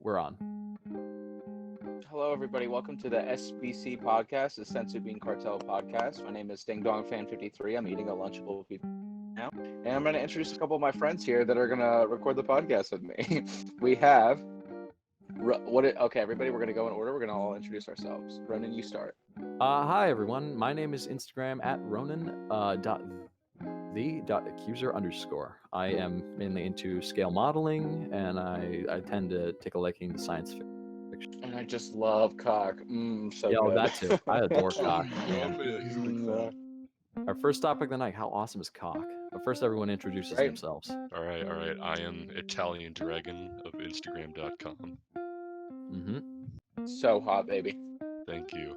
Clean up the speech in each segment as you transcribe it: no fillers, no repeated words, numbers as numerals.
We're on. Hello, everybody. Welcome to the SBC podcast, the Sensu Bean Cartel podcast. My name is Ding Dong Fan 53. I'm eating a Lunchable now, and I'm going to introduce a couple of my friends here that are going to record the podcast with me. We have okay, everybody. We're going to go in order. We're going to all introduce ourselves. Ronan, you start. Hi everyone. My name is Instagram at Ronan _the.accuser_. I am mainly into scale modeling, and I tend to take a liking to science fiction. And I just love cock. So Yeah, good. that too. I adore cock. Our first topic of the night: how awesome is cock? But first, everyone introduces themselves. All right. I am Italian Dragon of Instagram.com. So hot, baby. Thank you.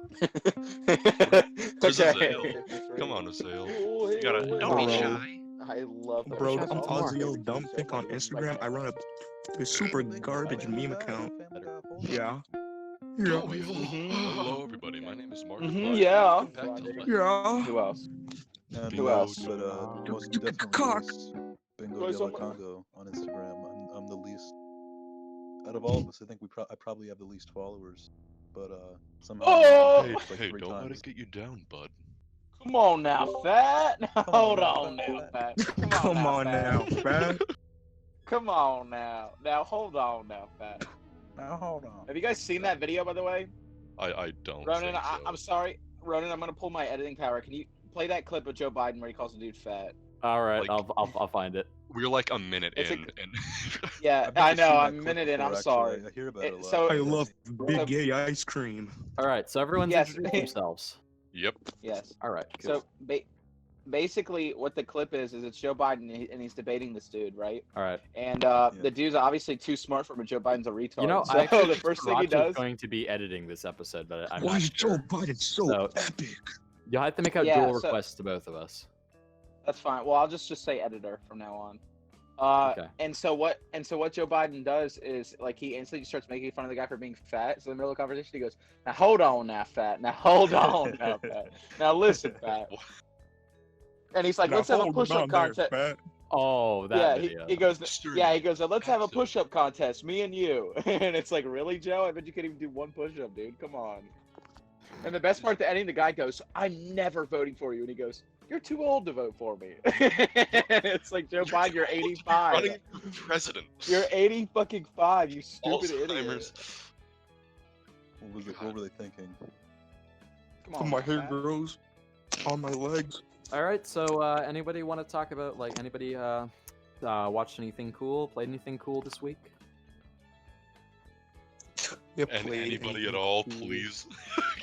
Okay. Come on, Azael. Oh, You gotta don't be shy. I love that. Bro, I'm Ozzy Dumppick on Instagram. I run a super garbage meme account. Yeah. Hello, everybody. My name is Mark. Yeah. Yeah. Who else? And Who else? But most definitely Cock. is Bingo de la Congo on Instagram. I'm the least out of all of us. I think I probably have the least followers, but somehow. Oh! Hey, don't let it get you down, bud. Come on now, fat. Hold on now, fat. Come on now, fat. Come on now. Now hold on now, fat. Now hold on. Have you guys seen that video, by the way? I don't. Ronan, think so. I'm sorry, Ronan. I'm gonna pull my editing power. Can you play that clip of Joe Biden where he calls the dude fat? All right, Like- I'll find it. We're like a minute It's in, and Yeah, I know. I'm a minute in. I'm sorry. I hear about it a lot. So- I love big gay ice cream. All right, so everyone's Yes. introduced themselves. yep. Yes. All right. Cool. So basically, what the clip is it's Joe Biden and he's debating this dude, right? All right. And the dude's obviously too smart for him. And Joe Biden's a retard. You know, so I actually the first thing he Raj is does. going to be editing this episode, but I'm Why not is sure. Joe Biden so So- epic? You'll have to make out Yeah, dual so- requests to both of us. That's fine. Well, I'll just say editor from now on. Okay. And so what Joe Biden does is like he instantly starts making fun of the guy for being fat. So in the middle of the conversation, he goes, "Now hold on, now fat. Now hold on, now fat. Now listen, fat." And he's like, Now "Let's have a hold push-up on there, contest." fat. Oh, that Yeah, video. he goes, Mr. "Yeah," he goes, "Let's have a Passive. push-up contest, me and you." And it's like, "Really, Joe? I bet you can't even do one push-up, dude. Come on." And the best part at the ending, the guy goes, "I'm never voting for you," and he goes, "You're too old to vote for me." And it's like, Joe Biden, you're 85. Running for president. You're 80 fucking 5, you stupid Alzheimer's. idiot. What were they thinking? Come on, My hair Matt. grows on my legs. All right, so anybody want to talk about anybody watched anything cool, played anything cool this week? You And played anybody anything at all, cool? please.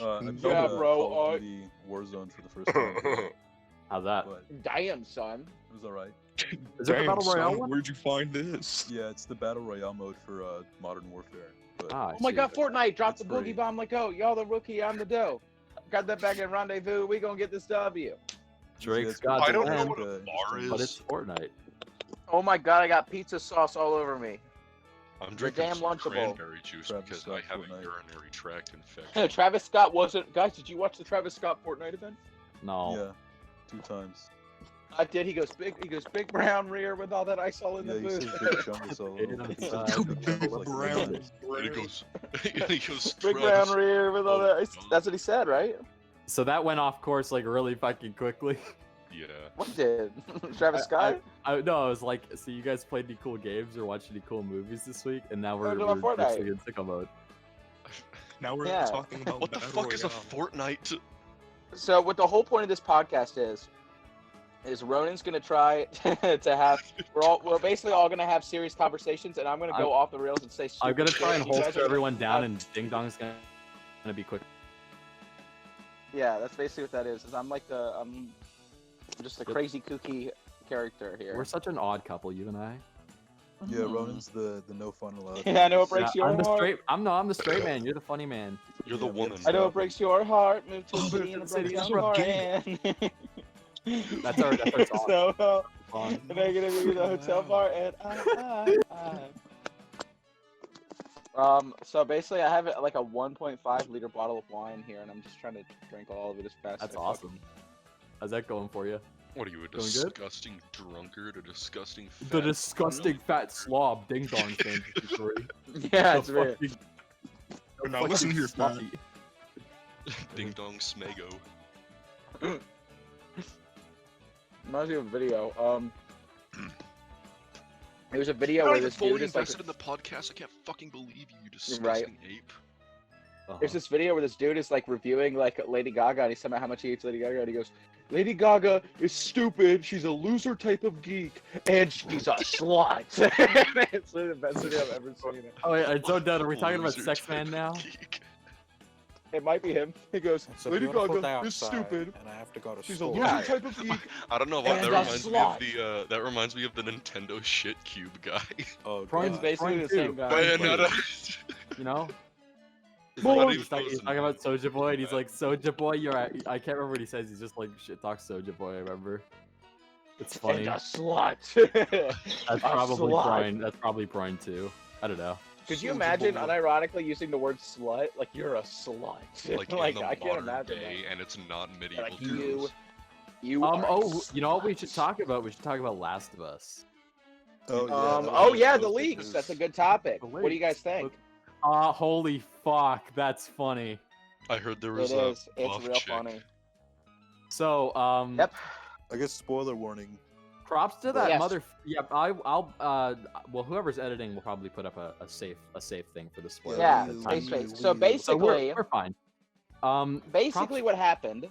I played Yeah, bro, Call of Duty Warzone for the first time, How's that? but Damn, son. it was alright. Is it the Damn, battle royale son, one? where'd you find this? Yeah, it's the battle royale mode for Modern Warfare. But Ah, I Oh my see. god, Fortnite dropped the It's boogie great. bomb like, oh, y'all the rookie, I'm the dough. Got that back in rendezvous, we gonna get this W. Drake's it's got I the don't know land, what a bar but is. it's Fortnite. Oh my god, I got pizza sauce all over me. I'm drinking damn some Lunchable. cranberry juice Travis because Scott I have a Fortnite. urinary tract infection. Travis Scott wasn't. Guys, did you watch the Travis Scott Fortnite event? No. yeah, 2 times. I did. He goes big brown rear with all that ice all in Yeah, the he says booth. big chungus all Big over. He brown says rear. big chungus like Brown. bananas. And he goes, Big Travis, brown rear with all that ice. Oh, That's what he said, right? So that went off course like really fucking quickly. Yeah. What did? Travis Scott? No, I was like, so you guys played any cool games or watched any cool movies this week? And now we're Talking about Fortnite. basically in sicko mode. Now we're Yeah. talking about What the battle fuck is a royale. Fortnite? So what the whole point of this podcast is Ronan's gonna try to have we're basically all gonna have serious conversations, and I'm gonna go off the rails and say. I'm gonna stupid try shit, and you guys holster are gonna- everyone down, and Ding Dong's gonna be quick. Yeah, that's basically what that is. I'm like I'm just a crazy kooky character here. We're such an odd couple, you and I. Yeah, Ronan's the no fun allowed. Yeah, I know it breaks your I'm the heart. straight. I'm the straight man. You're the funny man. You're the Yeah, woman. I know it breaks your heart. Move to Oh, a city in a city, broken that's what I'm car and That's our song. so Fun. and I'm gonna be the hotel bar and so basically I have like a 1.5 liter bottle of wine here, and I'm just trying to drink all of it as fast That's as I awesome. How's that going for you? What are you, a Going good? disgusting drunkard, a disgusting fat... The disgusting fat slob, Ding Dong fan 53. Yeah, The it's weird. fucking- the Now listen fucking here, fat. slutty. Ding Dong Smego. Reminds me of a video. There's a video You're where not even this dude fully is like, invested in the podcast. I can't fucking believe you disgusting Right. ape. Uh-huh. there's this video where this dude is like reviewing like Lady Gaga, and he's talking about how much he hates Lady Gaga, and he goes, "Lady Gaga is stupid. She's a loser type of geek, and she's a slut." It's the best video I've ever seen. Oh, wait, I'm so dead. Are we talking about Loser Sex type Man of now? geek. It might be him. He goes, So "Lady beautiful day Gaga is outside, stupid. and I have to go to She's a school. loser type of geek." I don't know why And that a reminds me of slut. the that reminds me of the Nintendo Shitcube guy. Oh, Prime- It's God. basically the same guy. Bayonetta. You know? Boy. He's talking about Soulja Boy, and he's like, Soulja Boy, you're at... I can't remember what he says. He's just like, shit talk Soulja Boy, I remember. It's funny. And a slut. That's probably slut. Brian. That's probably Brian too. I don't know. Could you Soulja imagine Boy. unironically using the word slut? Like, you're a slut. Like, Like, in the I can't modern imagine day, and it's not that. medieval Like, times. you are Oh, you know what we should talk about? We should talk about Last of Us. Oh, yeah. that Oh was- yeah, that the was big leaks. news. That's a good topic. The What do you guys think? Holy fuck, that's funny. I heard there It was a is. It's buff real chick. funny. So, Yep. I guess spoiler warning. props to that Yes. mother. Yeah, I'll. Well, whoever's editing will probably put up a safe thing for the spoiler. Yeah. at the time. Basically. So So So basically, we're fine. basically what happened.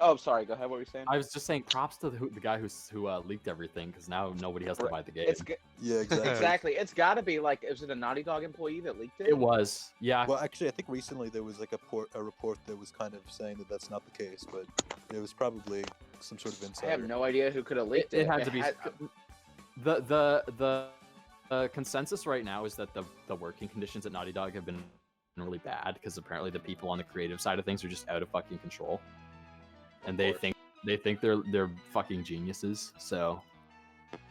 Oh, sorry. Go ahead. What were you saying? I was just saying props to the guy who leaked everything, because now nobody has to Right. buy the game. It's g- Yeah, exactly. exactly. It's got to be like, is it a Naughty Dog employee that leaked it? It was, yeah. Well, actually, I think recently there was like a report that was kind of saying that that's not the case, but it was probably some sort of I insider. have no idea who could have leaked it. It had to be. had- The consensus right now is that the working conditions at Naughty Dog have been really bad, because apparently the people on the creative side of things are just out of fucking control, and they think they're fucking geniuses. So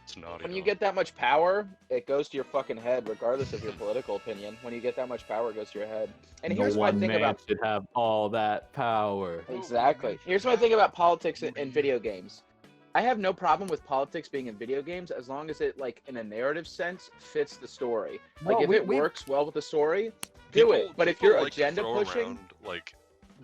It's naughty. When you dog. get that much power, it goes to your fucking head, regardless of your political opinion. When you get that much power, it goes to your head. And no here's my one thing man about should have all that power. exactly. Here's my thing about politics in video games. I have no problem with politics being in video games as long as it, like, in a narrative sense, fits the story. Like, No, if it we- works well with the story, do it. But if people you're like to agenda throw pushing, around, like,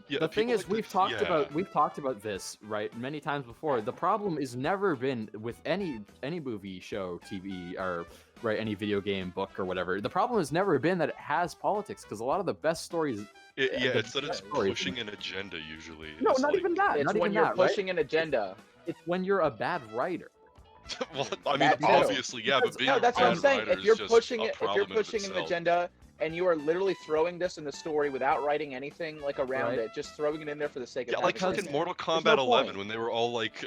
yeah, The thing people is, like to- we've talked about this right many times before. The problem is never been with any movie, show, TV, or right any video game, book, or whatever. The problem has never been that it has politics, because a lot of the best stories. Yeah, the it's that it's stories- pushing an agenda usually. No, It's not like- even that. it's Not when even you're that. Right? pushing an agenda. It's when you're a bad writer. Well, I mean, That too. obviously, yeah, but Because- being No, a that's what I'm bad saying. writer If is you're just pushing a it, if you're problem in pushing an itself. agenda and you are literally throwing this in the story without writing anything like around Right. it, just throwing it in there for the sake of Yeah, like having it in fucking there. Mortal There's Kombat no 11 point. when they were all like,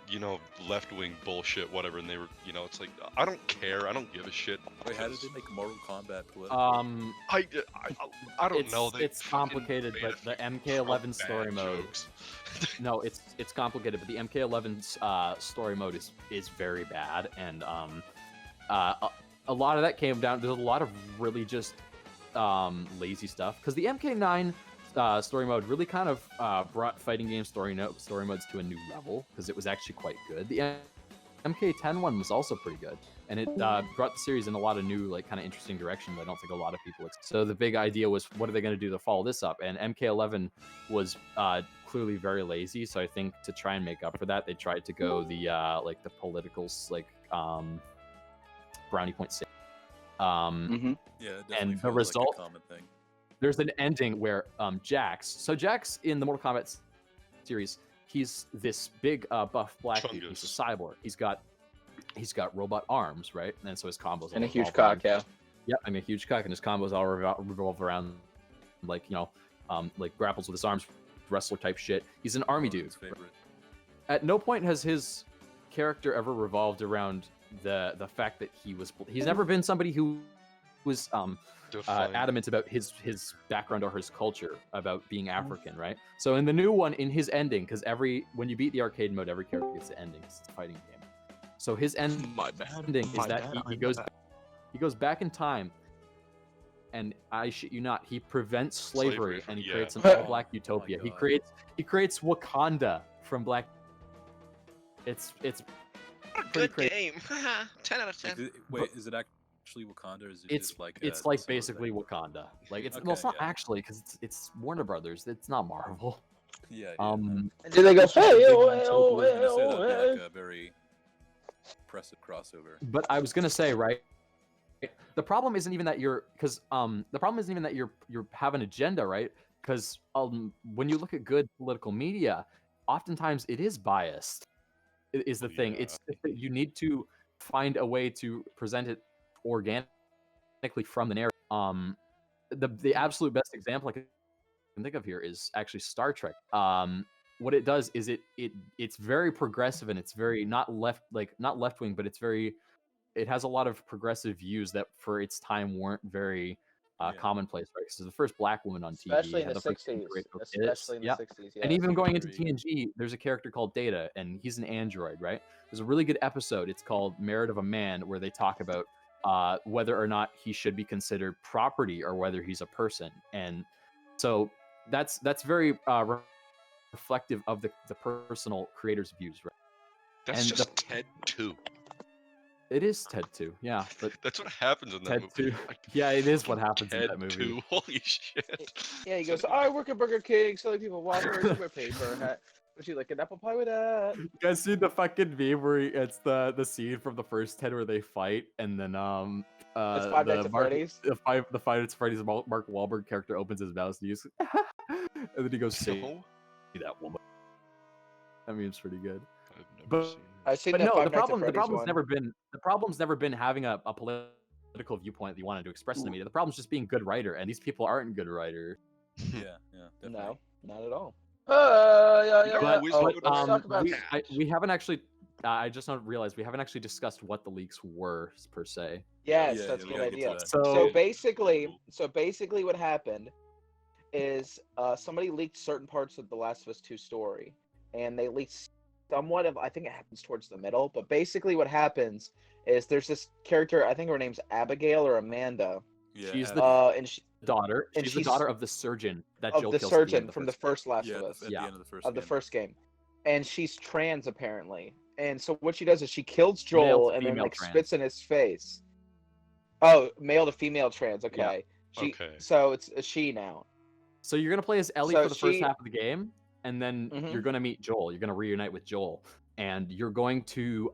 you know, left-wing bullshit, whatever, and they were, you know, it's like, I don't care, I don't give a shit. Wait, how did because they make Mortal Kombat political? I don't know. They It's fucking complicated, made but a the few MK11 Trump story bad mode. jokes. No, it's complicated, but the MK11's story mode is very bad, and a lot of that came down. There's a lot of really just lazy stuff, because the MK9 story mode really kind of brought fighting game story modes to a new level, because it was actually quite good. The MK10 one was also pretty good, and it brought the series in a lot of new, like, kind of interesting directions. I don't think a lot of people. So the big idea was, what are they going to do to follow this up? And MK11 was clearly very lazy. So I think to try and make up for that, they tried to go the like the politicals, like brownie point save. Mm-hmm. Yeah, it and definitely the feels result- like a common thing. There's an ending where Jax. So Jax in the Mortal Kombat series, he's this big buff black dude. He's a cyborg. He's got robot arms, right? And so his combos And a all huge revolve around- cock, yeah. Yep, and a huge cock, and his combos all revolve around, like, you know, like grapples with his arms, wrestler type shit. He's an army dude. His favorite. At no point has his character ever revolved around the fact that he's never been somebody who was Define- adamant about his background or his culture, about being African, right? So in the new one, in his ending, because when you beat the arcade mode, every character gets an ending. 'Cause it's a fighting game. So his ending is that he goes back in time, and I shit you not, he prevents slavery, from- and he yeah. creates an all-black utopia. God. He creates Wakanda from Black It's What a pretty good crazy. game. 10 out of 10. Wait, is it actually Wakanda or is it It's just like it's a like similar basically thing? Wakanda. Like it's well, Okay, it's not yeah. actually because it's Warner Brothers. It's not Marvel. Yeah. And do they go, It's just a hey, big oh, one, hey, so oh, I was gonna say hey, that'd be oh, like a very impressive crossover. But I was gonna say, right, the problem isn't even that you're you have an agenda, right? Because when you look at good political media, oftentimes it is biased. Is the thing. Yeah. It's that you need to find a way to present it organically from the narrative. The absolute best example I can think of here is actually Star Trek. What it does is it's very progressive and it's very not left wing, but it has a lot of progressive views that for its time weren't very commonplace, right? Because the first black woman on TV, especially in had the first 60s. integrated with Especially in the kids. 60s, yeah. And even going into agree. TNG, there's a character called Data, and he's an android, right? There's a really good episode. It's called Merit of a Man, where they talk about whether or not he should be considered property or whether he's a person. And so that's very reflective of the personal creator's views, right? That's And just Ted 2. It is Ted 2, yeah. But That's what happens in that Ted movie. 2, Like, yeah, it is what happens in Ted that movie. 2. Holy shit. Yeah, he goes, I work at Burger King, selling people Whoppers, I wear paper hat. Would you like an apple pie with that? You guys see the fucking meme where it's the scene from the first 10 where they fight, and then It's Five Nights at Freddy's. the Five Nights at Freddy's Mark Wahlberg character opens his mouth and he's and then he goes, "Say No, that woman." That meme's pretty good. I've never But- seen it. I've seen But that no, Five the Nights at problem's Freddy's never been having a political viewpoint that you wanted to express in the media. The problem's just being good writer, and these people aren't good writers. Yeah, definitely. No, not at all. You know But, who is oh, good let's at talk about we haven't actually. I just not realized we haven't actually discussed what the leaks were per se. Yes, Yeah, that's a we good gotta get to idea. that. So basically, what happened is somebody leaked certain parts of the Last of Us 2 story, and they leaked somewhat of. I think it happens towards the middle, but basically, what happens is there's this character. I think her name's Abigail or Amanda. Yeah, She's And she daughter. and She's the she's- daughter of the surgeon that of Jill the kills at the end surgeon of from the first first Last yeah, of at Us. the Yeah. end of the first Of the game. first game, and she's trans apparently. And so what she does is she kills Joel to and then female like trans. spits in his face. Oh, male to female trans. Okay. Okay. So it's a she now. So you're gonna play as Ellie So for the first she- half of the game, and then Mhm. you're gonna meet Joel. You're gonna reunite with Joel, and you're going to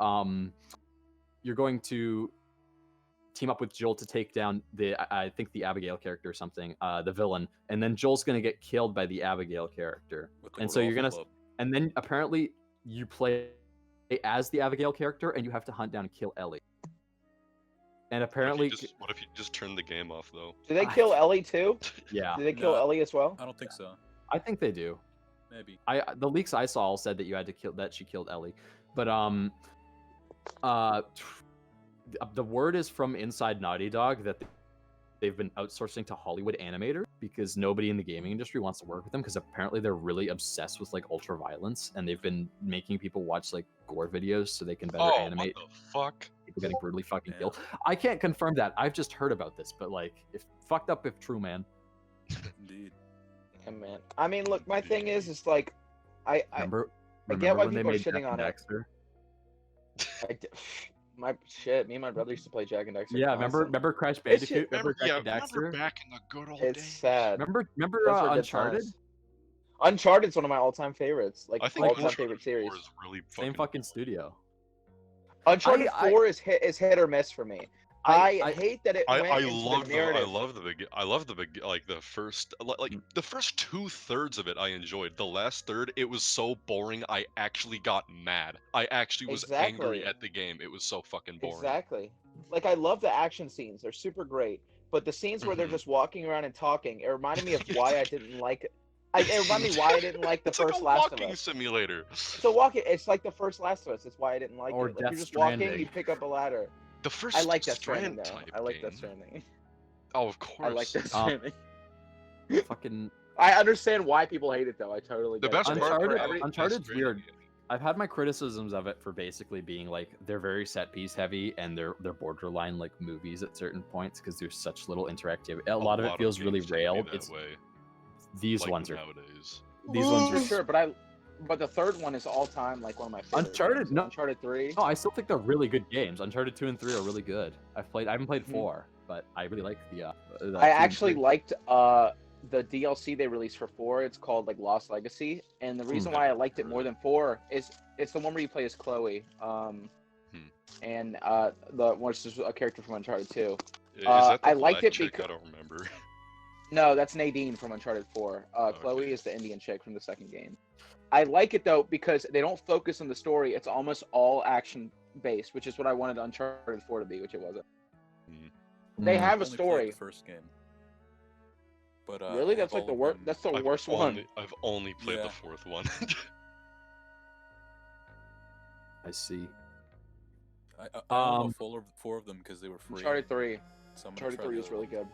team up with Joel to take down I think the Abigail character or something, the villain, and then Joel's gonna get killed by the Abigail character, With the and so you're Rodolfo gonna Club. and then apparently you play as the Abigail character, and you have to hunt down and kill Ellie. And apparently, What if you just turn the game off, though? Do they kill Ellie too? yeah, Do they kill No. Ellie as well? I don't think so. I think they do. Maybe. The leaks I saw all said that you had to kill that she killed Ellie, but the word is from inside Naughty Dog that they've been outsourcing to Hollywood animators because nobody in the gaming industry wants to work with them because apparently they're really obsessed with like ultra violence and they've been making people watch like gore videos so they can better Oh, animate what the fuck? people getting brutally fucking Yeah. killed. I can't confirm that. I've just heard about this, but like, if fucked up if true, man. Indeed. Yeah, man. I mean, look, my thing is like, I Remember get why when they people are made shitting Jack on and it. Dexter? my shit. Me and my brother used to play Jack and Dexter. Yeah, constantly. remember Crash It's just- Bandicoot? Remember Jack and remember Dexter? back in the good old It's days. sad. Remember Those were good Uncharted? times. Uncharted's one of my all-time favorites. Like I think all-time Uncharted favorite series. 4 is really Same fucking studio. Uncharted I- 4 is hit or miss for me. I hate that it went I into love the narrative. I love the first the first 2/3 of it I enjoyed. The last third it was so boring I actually got mad. I actually was angry Exactly. at the game. It was so fucking boring. Exactly. Like I love the action scenes; they're super great. But the scenes where they're Mhm. just walking around and talking, it reminded me of why I didn't like. It reminded me why I didn't like the It's first like a Last of walking Us. simulator. So walking, it's like the first Last of Us. It's why I didn't like Or it. Like, Death you're just walking, Stranding. you pick up a ladder. The first I like Death Stranding Strand though. type I like game. Death Stranding. Oh, of course. I like Death Um, Stranding. Fucking I understand why people hate it though. I totally The get best it. part Uncharted- about Death Uncharted's Stranding- weird. I've had my criticisms of it for basically being like they're very set piece heavy and they're borderline like movies at certain points because there's such little interactivity. A lot of it feels really games tend to be railed. that It's way, these like ones are nowadays. these ones For are sure, but But the third one is all time like one of my favorites. Uncharted, no. Uncharted 3. No, I still think they're really good games. Uncharted 2 and 3 are really good. I haven't played Mhm. 4, but I really like the. The 2 I and actually 3. liked the DLC they released for 4. It's called like Lost Legacy, and the reason why I liked it more than 4 is it's the one where you play as Chloe, and the which is a character from Uncharted 2. Is that the I liked black it chick? because I don't remember. no, that's Nadine from Uncharted 4. Chloe Okay. is the Indian chick from the second game. I like it though because they don't focus on the story. It's almost all action based, which is what I wanted Uncharted 4 to be, which it wasn't. They Mm. have a Only played story. The first game. But Really, I that's have like the all of worst. them. That's the worst one. I've only played Yeah. the fourth one. I see. I own Um, four of them because they were free. Uncharted 3. So I'm gonna Uncharted try 3 the is other really one. good.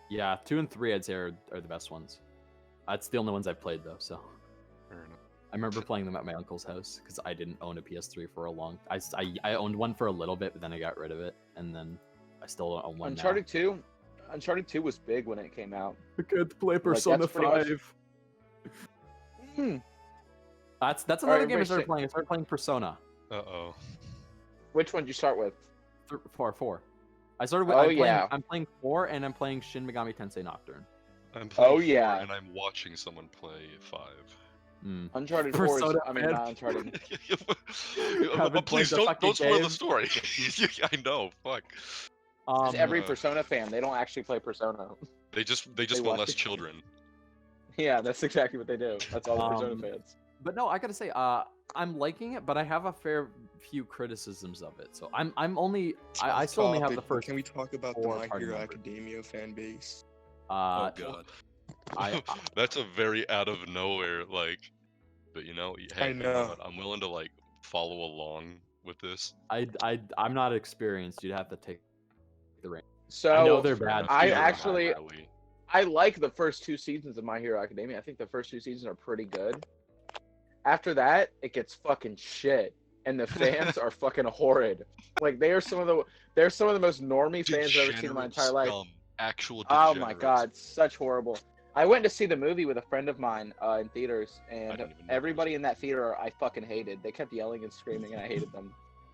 Yeah, 2 and 3 I'd say are the best ones. That's the only ones I've played though. So Fair enough. I remember playing them at my uncle's house because I didn't own a PS3 for a long. I owned one for a little bit, but then I got rid of it, and then I still don't own one Uncharted 2. Uncharted 2 was big when it came out. now. I can't play Persona that's pretty much- 5. Hmm. That's All another right, game I everybody started say- playing. I started playing Persona Uh-oh. Which one did you start with? 4. I started with. Oh, I'm yeah. playing 4, and I'm playing Shin Megami Tensei Nocturne. I'm playing Oh, 4, yeah. and I'm watching someone play 5. Mm. Uncharted 4 is, Persona I mean, fan. not Uncharted. Haven't Please played the don't fucking spoil the game. story. I know. Fuck. It's every uh, Persona fan. They don't actually play Persona. They just They want watch less the- children. Yeah, that's exactly what they do. That's all the Persona Um, fans. But no, I gotta say, I'm liking it, but I have a fair few criticisms of it. So I'm only, I still only have the Topic, first. Can we talk about the 4 My party Hero members. Academia fan base? Oh Uh, god. That's a very out of nowhere, like. But you know, hey, I you know know. what? I'm willing to like follow along with this. I'm not experienced. You'd have to take the reins. So I know they're bad. I You're actually- bad, Riley. I like the first 2 seasons of My Hero Academia. I think the first 2 seasons are pretty good. After that, it gets fucking shit, and the fans are fucking horrid. Like they're some of the most normie fans I've ever seen in my Degenerate entire life. scum. Actual Oh my degenerates. god, such horrible. I went to see the movie with a friend of mine in theaters, didn't and even know everybody in that theater I fucking hated. They kept yelling and screaming, and I hated them.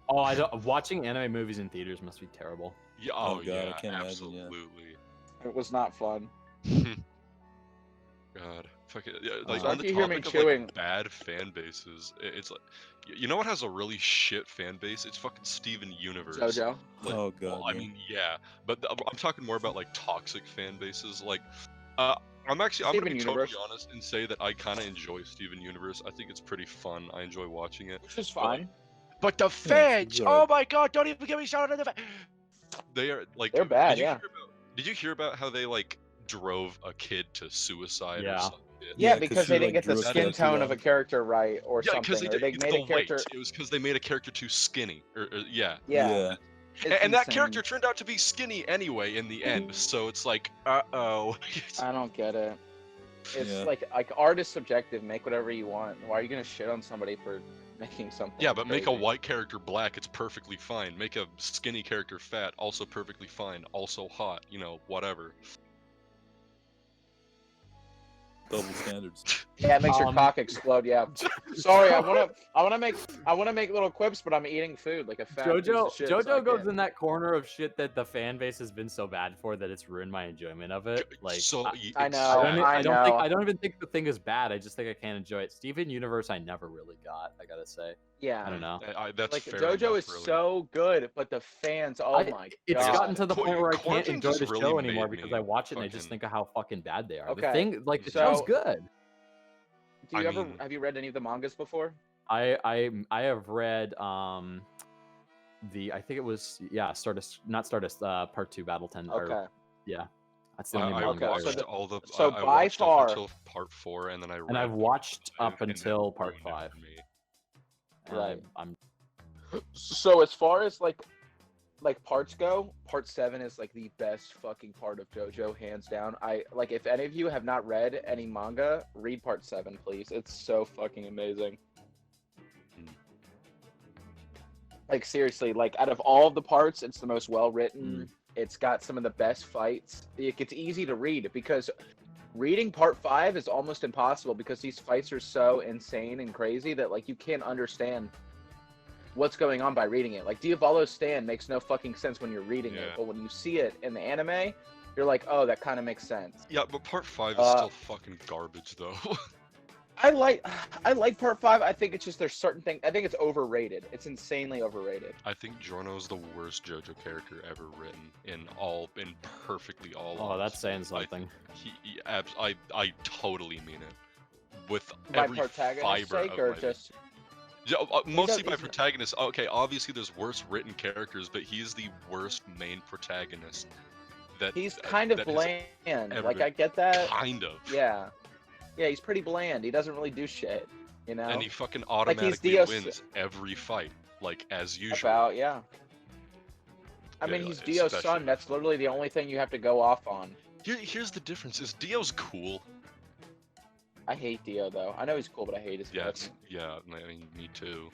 Oh, I don't. Watching anime movies in theaters must be terrible. Yeah, Oh, oh, God, yeah, I can't imagine, yeah. absolutely. It was not fun. God, fucking yeah, like Sorry on if the you hear me topic of chewing. like bad fan bases, it's like, you know what has a really shit fan base? It's fucking Steven Universe. JoJo. Like, Oh god. well, I yeah. mean, yeah, but I'm talking more about like toxic fan bases. Like, I'm gonna Steven be Universe. totally honest and say that I kind of enjoy Steven Universe. I think it's pretty fun. I enjoy watching it. Which is fine. But the fans, it's oh alright. my god, don't even get me started on the fans. They are like, They're bad, did you yeah. hear about- Did you hear about how they like drove a kid to suicide? Yeah. Or some shit? Yeah, 'cause because she, they didn't like, get the drew a skin tattoo tone on of a it. character right, or Yeah, because something. Or they it's made the a character. weight. It was because they made a character too skinny. Or yeah. Yeah. It's And that insane. character turned out to be skinny anyway in the end. So it's like, uh-oh. I don't get it. It's Yeah. like art is subjective. Make whatever you want. Why are you gonna shit on somebody for making something? Yeah, but make a crazy? white character black, it's perfectly fine. Make a skinny character fat, also perfectly fine. Also hot, you know, whatever. Double standards. Yeah, it makes your Um, cock explode. Yeah. Sorry, I wanna make little quips, but I'm eating food like a fat piece of shit, so I JoJo goes can't. in that corner of shit that the fan base has been so bad for that it's ruined my enjoyment of it. Like, so I, it's I know, sad. I know. I don't even think the thing is bad. I just think I can't enjoy it. Steven Universe, I never really got. I gotta say, Yeah. I don't know. That's Like fair JoJo enough, is really. so good, but the fans, oh I- my It's god. gotten to the Qu- point where I can't Quarantine enjoy just the really show anymore made because me I watch it and I just fucking- think of how fucking bad they are. Okay, The thing, like, the so- show's good. Do you I ever mean- have you read any of the mangas before? I have read I think it was Stardust, not Stardust, Part 2 Battle 10. Okay. Or, yeah, that's the only I manga I watched read. all the. so I by watched far- up until part 4, and then I. And read I've part watched 5, up and that until part ruined it 5. for me. And Right. I'm So as far as like parts go, part 7 is like the best fucking part of JoJo, hands down. I like, if any of you have not read any manga, read part 7, please. It's so fucking amazing. Like seriously, like out of all of the parts, it's the most well written. It's got some of the best fights. It's easy to read because reading part 5 is almost impossible because these fights are so insane and crazy that like you can't understand what's going on by reading it. Like Diavolo's stand makes no fucking sense when you're reading it, but when you see it in the anime, you're like, oh, that kind of makes sense. Yeah, but part 5 is still fucking garbage though. I like part 5. I think it's just there's certain things. I think it's overrated. It's insanely overrated. I think Giorno's the worst JoJo character ever written in perfectly all. Oh, that's saying something. I totally mean it. With By every protagonist's fiber sake, of or my just yeah, mostly by he's- protagonist. Okay, obviously there's worse written characters, but he's the worst main protagonist. That he's kind of that has bland. ever Like been. I get that. Kind of. Yeah. Yeah, he's pretty bland. He doesn't really do shit, you know? And he fucking he's automatically Dios- wins every fight, like as usual. About, yeah. I mean, Yeah, he's Dio's especially- son. That's literally the only thing you have to go off on. Here's the difference: is Dio's cool? I hate Dio, though. I know he's cool, but I hate his Yeah, guts. yeah. I mean, me too.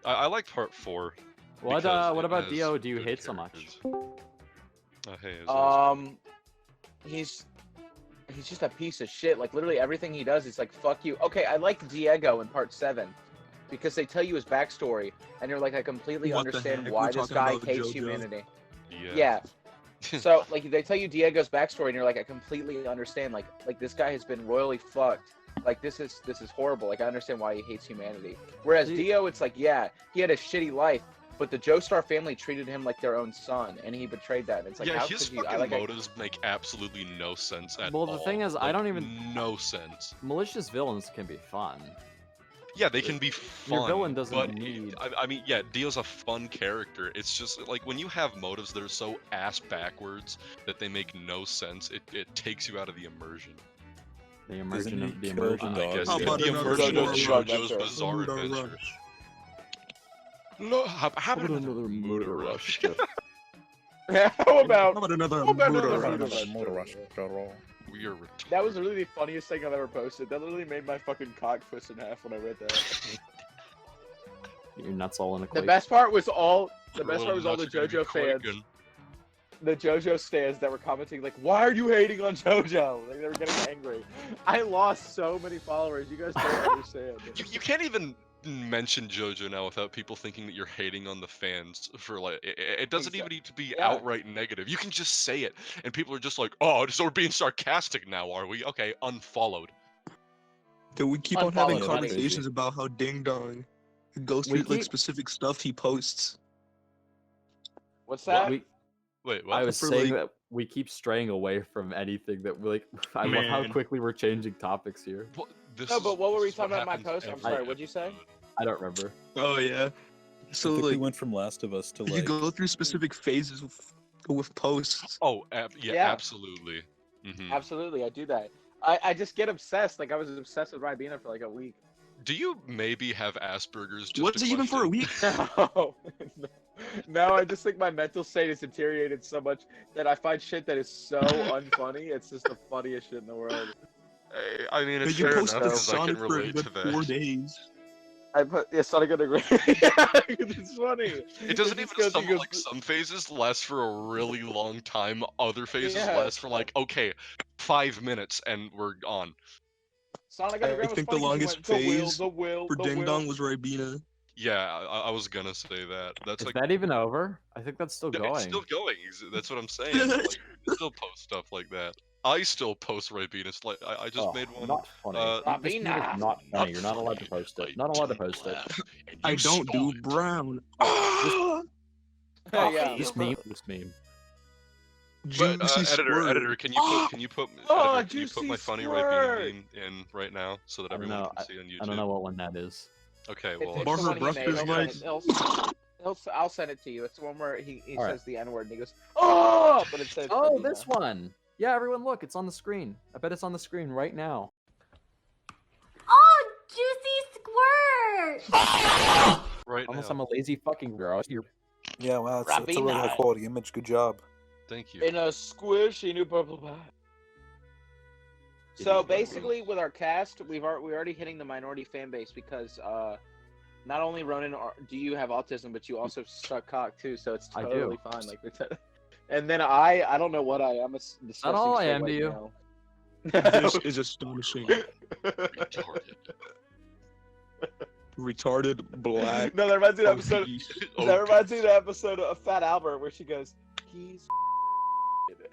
I like part 4. What because what it about has Dio do you good hate so much? characters. Hey, is He's just a piece of shit. Like literally everything he does is like fuck you. Okay, I like Diego in part 7 because they tell you his backstory and you're like I completely What the understand heck? why We're this talking guy about hates JoJo. humanity. yeah. Yeah. So like they tell you Diego's backstory and you're like I completely understand. Like this guy has been royally fucked. Like this is horrible. Like I understand why he hates humanity. Whereas See- Dio, it's like yeah, he had a shitty life. But the Joestar family treated him like their own son, and he betrayed that. And it's like, Yeah, how his could you? fucking motives make absolutely no sense at all. Well, the thing is, I don't even- No sense. Malicious villains can be fun. Yeah, they can be fun. Your villain doesn't but need- I mean, yeah, Dio's a fun character. It's just like when you have motives that are so ass backwards that they make no sense. It takes you out of the immersion. The immersion he of the killed immersion. the I guess How the about another immersion of Murder JoJo's Rush? Bizarre Murder Adventure. Rush. Look, how about another Murder Rush? How How about about another How about murder another rush? murder We are retarded. That was literally the funniest thing I've ever posted. That literally made my fucking cock twist in half when I read that. Your nuts all in a The quake. best part was all the Roll JoJo nuts are gonna be fans, quaking. the JoJo stands that were commenting like, "Why are you hating on JoJo?" Like they were getting angry. I lost so many followers. You guys don't understand. You can't even mention JoJo now without people thinking that you're hating on the fans for like it doesn't even need to be Yeah. outright negative. You can just say it and people are just like, "Oh, so we're being sarcastic now, are we?" Okay, unfollowed. Do we keep on having Unfollow, conversations about how Ding Dong goes We through like keep- specific stuff he posts? What's that? Wait, what? I was For, saying like- that we keep straying away from anything that we like. I love how Man. quickly we're changing topics here. What- this No, but is- what were this we is what talking about in my happens post? I'm every sorry. time. What'd you say? I don't remember. Oh yeah. So I think we like went from Last of Us to you like go through specific phases with posts. Oh, yeah, Yeah. absolutely. Hmm. Absolutely, I do that. I just get obsessed. Like I was obsessed with Ribena for like a week. Do you maybe have Asperger's? Just Was it even for a week? No, no, I just think my mental state has deteriorated so much that I find shit that is so unfunny. It's just the funniest shit in the world. I mean, it's You fair posted enough 'cause I Sonic can for relate to like that. 4 days. I put Sonic on the ground. Yeah, it's funny. It doesn't just even goes- some he goes- like some phases last for a really long time. Other phases Yeah. last for like okay, 5 minutes and we're on. Sonic Underground I was think the funny 'cause he longest went, "The will, phase the will, For the Ding will." Dong was Ribena. Yeah, I was gonna say that. That's Is like that even over? I think that's still it's going. still going. That's what I'm saying. Like, you still post stuff like that. I still post Ribena. Like I just Oh, made one. Not funny. This video is Ribena. not funny. You're not allowed to post it. Not allowed to post it. I don't do brown. Yeah. This meme. But Juicy editor, squirt. can you put Oh, editor, can you put my juicy funny squirt. Ribena meme in right now so that I don't everyone know, can see on YouTube? I don't know what one that is. Okay, It's well, the Barber one he Brush made. is He'll like- send it- I'll send it to you. It's the one where he All says the N word and he goes, "Oh!" But it says, Oh, Ribena. this one. Yeah, everyone look, it's on the screen. I bet it's on the screen right now. Oh, juicy squirt! right Unless now. I'm a lazy fucking girl. You're yeah, wow, it's a really high Ribena. quality image. Good job. Thank you. In a squishy new purple pie. So basically, with our cast, we're already hitting the minority fan base because not only Ronan do you have autism, but you also suck cock too. So it's I do. totally fine. Like, and then I don't know what I am. A disgusting all I straight am to white you. male. This is astonishing. Retarded. Retarded black. No, that reminds me of the episode. Oh, That reminds me of the episode of Fat Albert where she goes, "He's."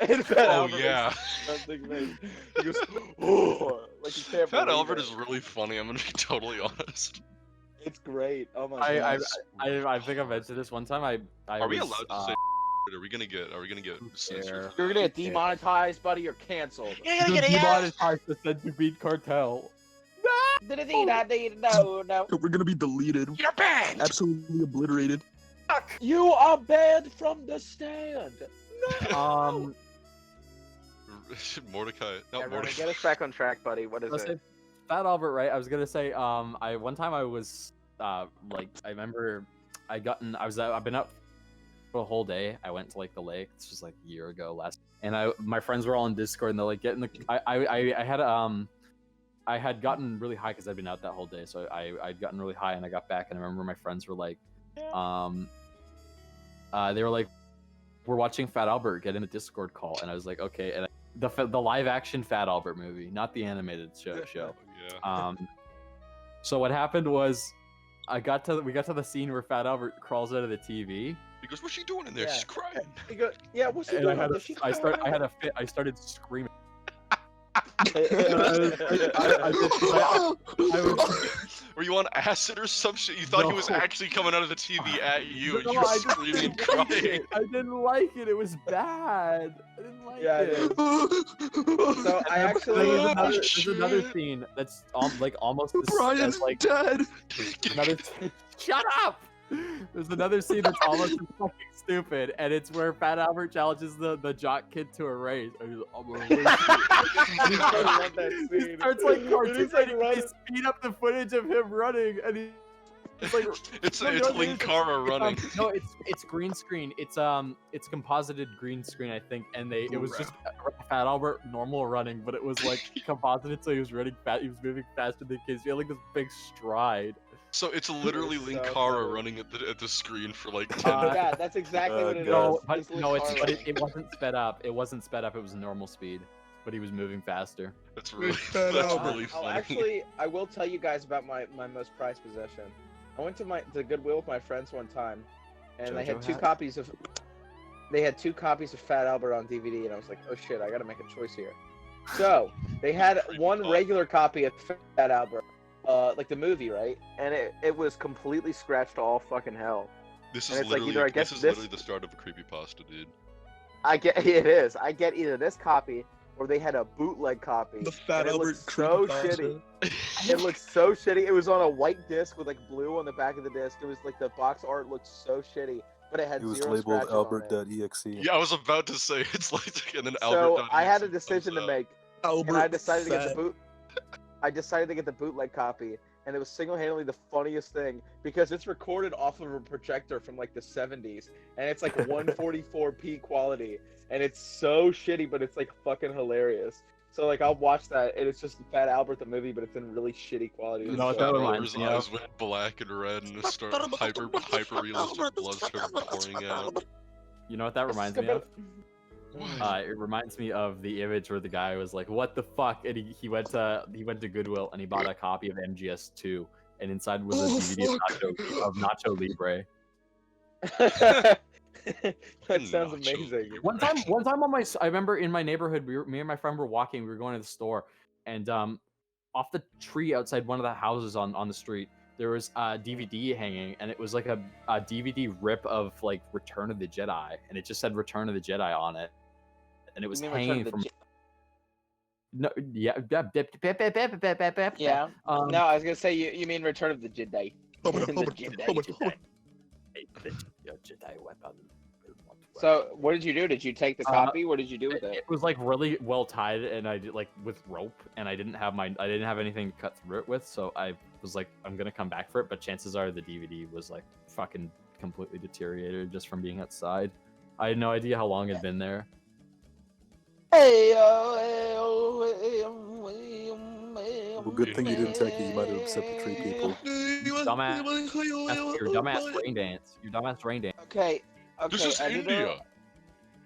And Fat Oh Albert yeah. something amazing. He goes, "Oh," like you can't. Fat believe Albert it. is really funny. I'm gonna be totally honest. It's great. Oh my I god. I think I mentioned this one time. I Are we was, allowed to say? Are we gonna get censored? You're gonna get demonetized, buddy. You're canceled. You're gonna get it, yeah. demonetized the Send to Beat Cartel. No. We're gonna be deleted. You're banned. Absolutely obliterated. You are banned from the stand. No. Mordecai. Not Everyone, Mordecai. get us back on track, buddy. What is Let's it? say Fat Albert, right? I was gonna say, I one time I was, like, I remember I've been out for a whole day. I went to like the lake. This was like a year ago and my friends were all on Discord and they're like getting the, I had gotten really high because I'd been out that whole day, so I'd gotten really high and I got back and I remember my friends were like, they were like, we're watching Fat Albert, get in the Discord call, and I was like, okay, and the live action Fat Albert movie, not the animated show. Yeah. So what happened was, we got to the scene where Fat Albert crawls out of the TV. He goes, "What's she doing in there? Yeah. She's crying." He goes, yeah, what's he And doing? I had a fit. I started screaming. I Were you on acid or some shit? You thought he was No. actually coming out of the TV at you, and No, you were I just screaming and didn't like crying. it. I didn't like it. It was bad. I didn't like Yeah, it. it is. So I actually. There's another scene that's like almost the Brian's as, like dead. another. Shut up. There's another scene that's almost as fucking stupid, and it's where Fat Albert challenges the jock kid to a race. And he's like, "I'm gonna race you." I love that He scene. starts like And he's, like, cartooning. They running. speed up the footage of him running, and it's like It's no, Linkara running. No, it's green screen. It's composited green screen, I think, and it was just Fat Albert normal running, but it was like composited, so he was running fast. He was moving faster than kids. He had like this big stride. So it's literally It's so Linkara funny. running at the screen for like 10 minutes. Yeah, that's exactly what it is. No, It's it wasn't sped up. It wasn't sped up. It was normal speed, but he was moving faster. That's really Fat that's Albert. really Oh, funny. actually, I will tell you guys about my most prized possession. I went to Goodwill with my friends one time, and they had JoJo two hat? copies of. They had two copies of Fat Albert on DVD, and I was like, "Oh shit, I gotta make a choice here." So they had one regular copy of Fat Albert, like the movie, right? And it was completely scratched to all fucking hell. This and is it's like literally either I guess this is this- literally the start of a creepypasta, dude. I get it is. I get either this copy or they had a bootleg copy. The Fat and it Albert looked so creepypasta. shitty. It looked so shitty. It was on a white disc with like blue on the back of the disc. It was like the box art looked so shitty, but it had It was zero labeled scratches on it. Albert.exe. Yeah, I was about to say it's like and then So Albert. I had a decision to make, Albert and I decided to get the Fat. boot. I decided to get the bootleg copy, and it was single-handedly the funniest thing because it's recorded off of a projector from like the 70s, and it's like 144p quality, and it's so shitty, but it's like fucking hilarious. So like I'll watch that, and it's just Fat Albert the movie, but it's in really shitty quality. You know what So- that Fat reminds Albert's me of? eyes went black and red and start hyper realistic blood started pouring out. You know what that reminds me of? It reminds me of the image where the guy was like, "What the fuck?" And he went to Goodwill and he bought a copy of MGS2, and inside was a DVD of Nacho Libre. That sounds Nacho. amazing. One time I remember in my neighborhood, me and my friend were walking. We were going to the store, and off the tree outside one of the houses on the street, there was a DVD hanging, and it was like a DVD rip of like Return of the Jedi, and it just said Return of the Jedi on it, and it was You mean Return hanging of the from. Je- No, yeah. Yeah. No, I was gonna say you mean Return of the Jedi. Jedi weapon. So what did you do? Did you take the copy? What did you do with it? It was like really well tied, and I did like with rope, and I didn't have anything to cut through it with, so I was like, I'm gonna come back for it, but chances are the DVD was like fucking completely deteriorated just from being outside. I had no idea how long it'd been there. Well, good thing you didn't take it. You might have upset the tree people. Your dumbass rain dance. Your dumbass rain dance. Okay, This is India.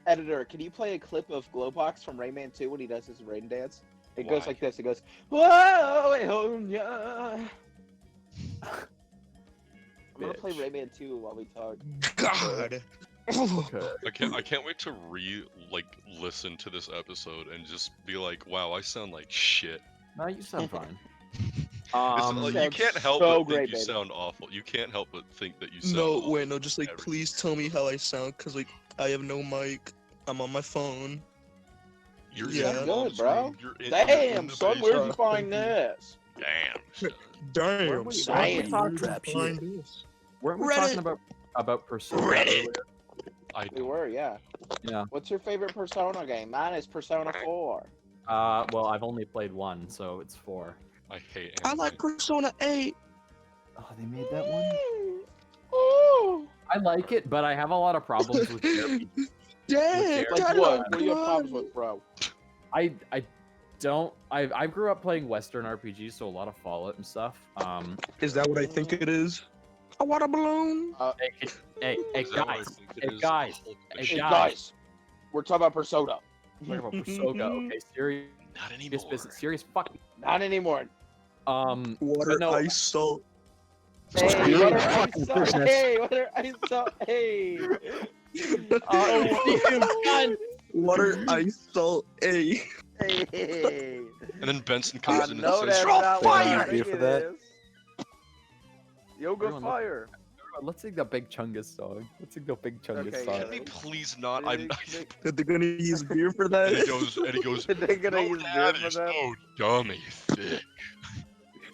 Editor, can you play a clip of Glowbox from Rayman 2 when he does his rain dance? It goes Why? like this. It goes, whoa, yeah. I'm gonna play Bitch. Rayman 2 while we talk. God. Okay. I can't wait to listen to this episode and just be like, wow, I sound like shit. No, you sound fine. It's like, you sounds can't help so but great, think you baby. sound awful. You can't help but think that you sound No, awful. wait, no, just like, Every- please tell me how I sound, cause like, I have no mic. I'm on my phone. You're Yeah. in your Good, mom's bro. room, you're in Damn, the son, where'd you basement. find this? Damn, son. Damn, we- son, weren't we where'd talking you trap find this? Weren't we Reddit. talking about Persona? Reddit. earlier? I We don't. were, yeah. Yeah. What's your favorite Persona game? Mine is Persona 4. Well, I've only played one, so it's 4. I hate I anime. like Persona 8. Oh, they made that one. Ooh. I like it, but I have a lot of problems with JRPGs. Damn, Like God, what? What do you have God. problems with, bro? I don't. I grew up playing Western RPGs, so a lot of Fallout and stuff. Is that what I think it is? A water balloon? Hey, Is that what I guys, think it hey, is? guys, Hulk the hey, shit. guys. We're talking about Persona. talking about Persona. Okay, serious Not anymore. business. Serious fuck. Not anymore. But Water, no, ice, salt. Hey, Serious what are fucking I saw? business. Hey, what are I saw? Hey. Water, ice, salt, A. Hey. And then Benson I comes in and know says, that's "You're on not what I fire!" think for it that? is. Yoga Everyone look- fire. let's sing the Big Chungus song. Let's sing the Big Chungus Okay, song. yeah, Can we please not? I'm. Big- They're gonna use beer for And he that? goes. They're gonna "No, use Dad, beer for he's that. so dummy thick."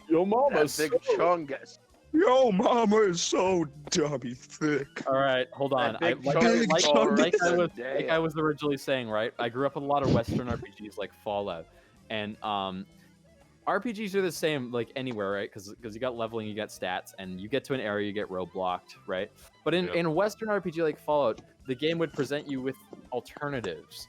Yo, That big chungus. Yo, mama is so dummy thick. All right, hold on. That big like, chungus Big bar like is I a was damn. like I was originally saying, right? I grew up with a lot of Western RPGs like Fallout, and RPGs are the same like anywhere, right? Because you got leveling, you got stats, and you get to an area, you get roadblocked, right? But in Yep. in a Western RPG like Fallout, the game would present you with alternatives,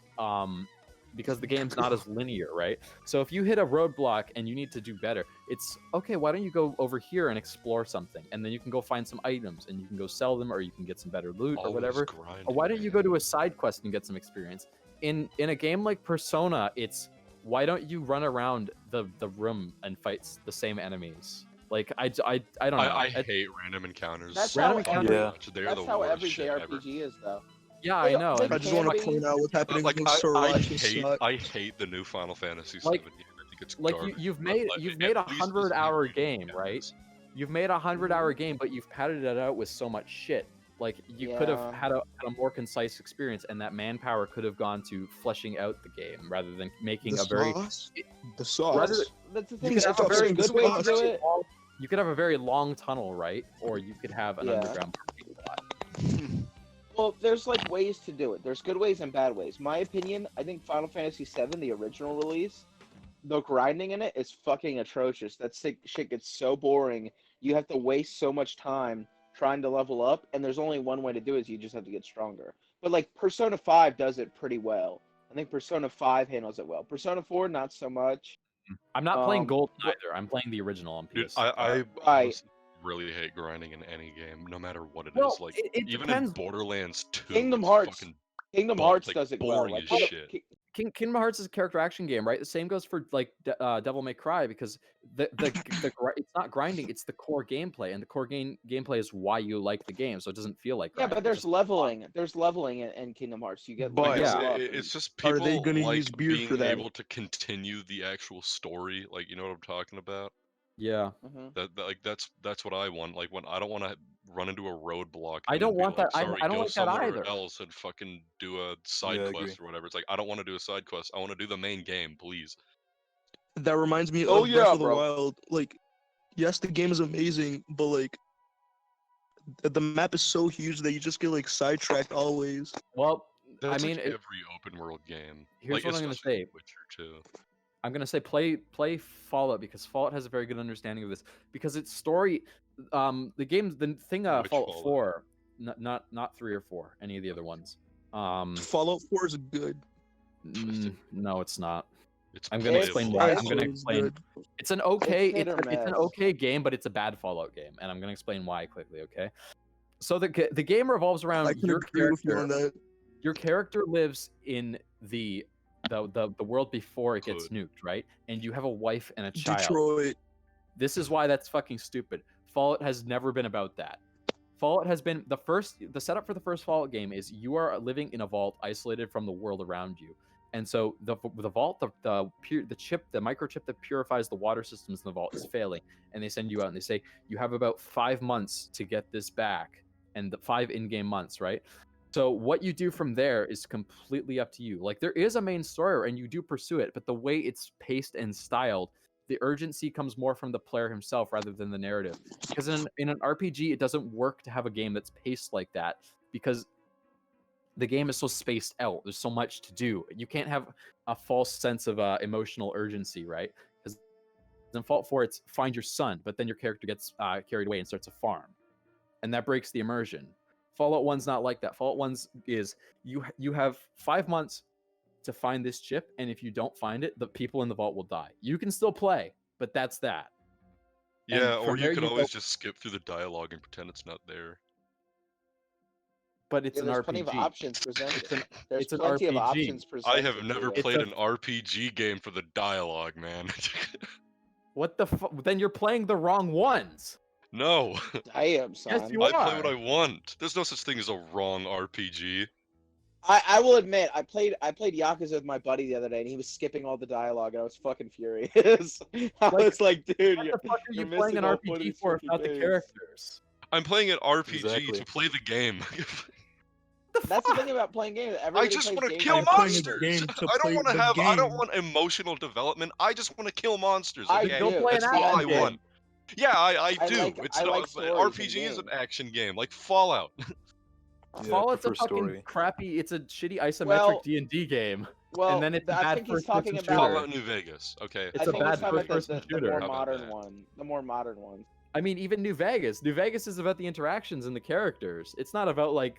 because the game's not as linear, right? So if you hit a roadblock and you need to do better, it's okay. Why don't you go over here and explore something, and then you can go find some items, and you can go sell them, or you can get some better loot or Always whatever. grinding, Or why don't you man. go to a side quest and get some experience? In a game like Persona, it's why don't you run around the room and fight the same enemies? Like I don't know. I hate random encounters. That's so how fucking every- much. They are That's the how worst every shit ever. JRPG is, though. Yeah, I know. They and I just want to Candy. point out what's happening Like with I Sriracha hate suck. I hate the new Final Fantasy VII Like- game. I think it's like garbage. you've but, made like, you've at made a least this 100-hour new game, right? is. You've made a 100-hour game, but you've padded it out with so much shit. Like you could have Yeah. had a more concise experience, and that manpower could have gone to fleshing out the game rather than making The a very sauce? The Rather- sauce? That's the You thing. can That's stop a very saying good way to sauce. do it. You could have a very long tunnel, right? Or you could have an Yeah. underground parking lot. Well, there's like ways to do it. There's good ways and bad ways. My opinion, I think Final Fantasy VII, the original release, the grinding in it is fucking atrocious. That shit gets so boring. You have to waste so much time trying to level up, and there's only one way to do it, is you just have to get stronger. But like Persona 5 does it pretty well. I think Persona 5 handles it well. Persona 4, not so much. I'm not playing Gold but- either. I'm playing the original on Dude, PS. I Right. honestly really hate grinding in any game, no matter what it is. Well, Like it even depends. in Borderlands 2, Kingdom it's Hearts. fucking Kingdom Bo- Hearts like, does it well. boring Like, as Kingdom- shit. Kingdom Hearts is a character action game, right? The same goes for like Devil May Cry, because it's not grinding; it's the core gameplay, and the core gameplay is why you like the game. So it doesn't feel like Yeah, grinding. but there's leveling. There's leveling in Kingdom Hearts. You get But- I guess level up it's just Are people they gonna like use beer being for that? able to continue the actual story. Like, you know what I'm talking about? yeah. Mhm. That's what I want. Like, when I don't want to run into a roadblock. I and then don't be want like, that- I Sorry, don't go like that somewhere either. else and fucking do a side Yeah, I quest agree. or whatever. It's like I don't want to do a side quest. I want to do the main game, please. That reminds me Oh, of yeah, Breath of the bro. Wild. Like, yes, the game is amazing, but like, the map is so huge that you just get like sidetracked always. Well, That's I mean, like it- every open world game. Here's Like, what I'm gonna especially say. Witcher 2. I'm gonna say play Fallout, because Fallout has a very good understanding of this, because its story, the thing Which Fallout Fallout? 4, not 3 or 4, any of the other ones. Fallout 4 is good. No, it's not. It's I'm gonna explain playable. why. I I'm gonna thought it was explain. good. It's an okay. hit It's or an miss. okay game, but it's a bad Fallout game, and I'm gonna explain why quickly. Okay. So the game revolves around I can your agree with you on character. that. Your character lives in the the world before it gets Could. nuked, right? And you have a wife and a child. Detroit. This is why that's fucking stupid. Fallout has never been about that. Fallout has been the setup for the first Fallout game is you are living in a vault isolated from the world around you. And so the vault, the microchip that purifies the water systems in the vault is failing. And they send you out and they say, you have about 5 months to get this back. And the 5 in-game months, right? So what you do from there is completely up to you. Like, there is a main story and you do pursue it, but the way it's paced and styled, the urgency comes more from the player himself rather than the narrative. Because in an RPG, it doesn't work to have a game that's paced like that because the game is so spaced out. There's so much to do. You can't have a false sense of emotional urgency, right? Because in Fallout 4, it's find your son, but then your character gets carried away and starts a farm. And that breaks the immersion. Fallout 1's not like that. Fallout 1's is you have 5 months to find this chip, and if you don't find it, the people in the vault will die. You can still play, but that's that. Yeah, And or from you there could you always go- just skip through the dialogue and pretend it's not there. But it's Yeah, an there's RPG. plenty of options presented. There's it's an plenty of RPG. options presented. I have never to it. played a- an RPG game for the dialogue, man. What the Then you're playing the wrong ones. No, Damn, son. Yes, you I play what are. I want. There's no such thing as a wrong RPG. I will admit, I played Yakuza with my buddy the other day, and he was skipping all the dialogue, and I was fucking furious. I was like, dude, What you're, the fuck are you you're playing an missing all one of RPG these for fucking without the things. characters? I'm playing an RPG Exactly. to play the game. That's the thing about playing games. I Everybody just plays want to games kill like I'm playing this. the monsters. game to I don't play want to the have. I don't game. want emotional development. I just want to kill monsters. I Okay? do. play an That's all I action game. want. Yeah, I I do. like- It's I not, like but stories in RPG is an games. action game, like Fallout. Yeah, I Fallout's a prefer fucking story. crappy. It's a shitty isometric Well- D&D game. Well, And then it's a I bad think he's first-person talking shooter. about. Fallout New Vegas. Okay. It's I a think he's bad talking about first-person the shooter. more How about modern that? one. The more modern one. I mean, even New Vegas. New Vegas is about the interactions and the characters. It's not about like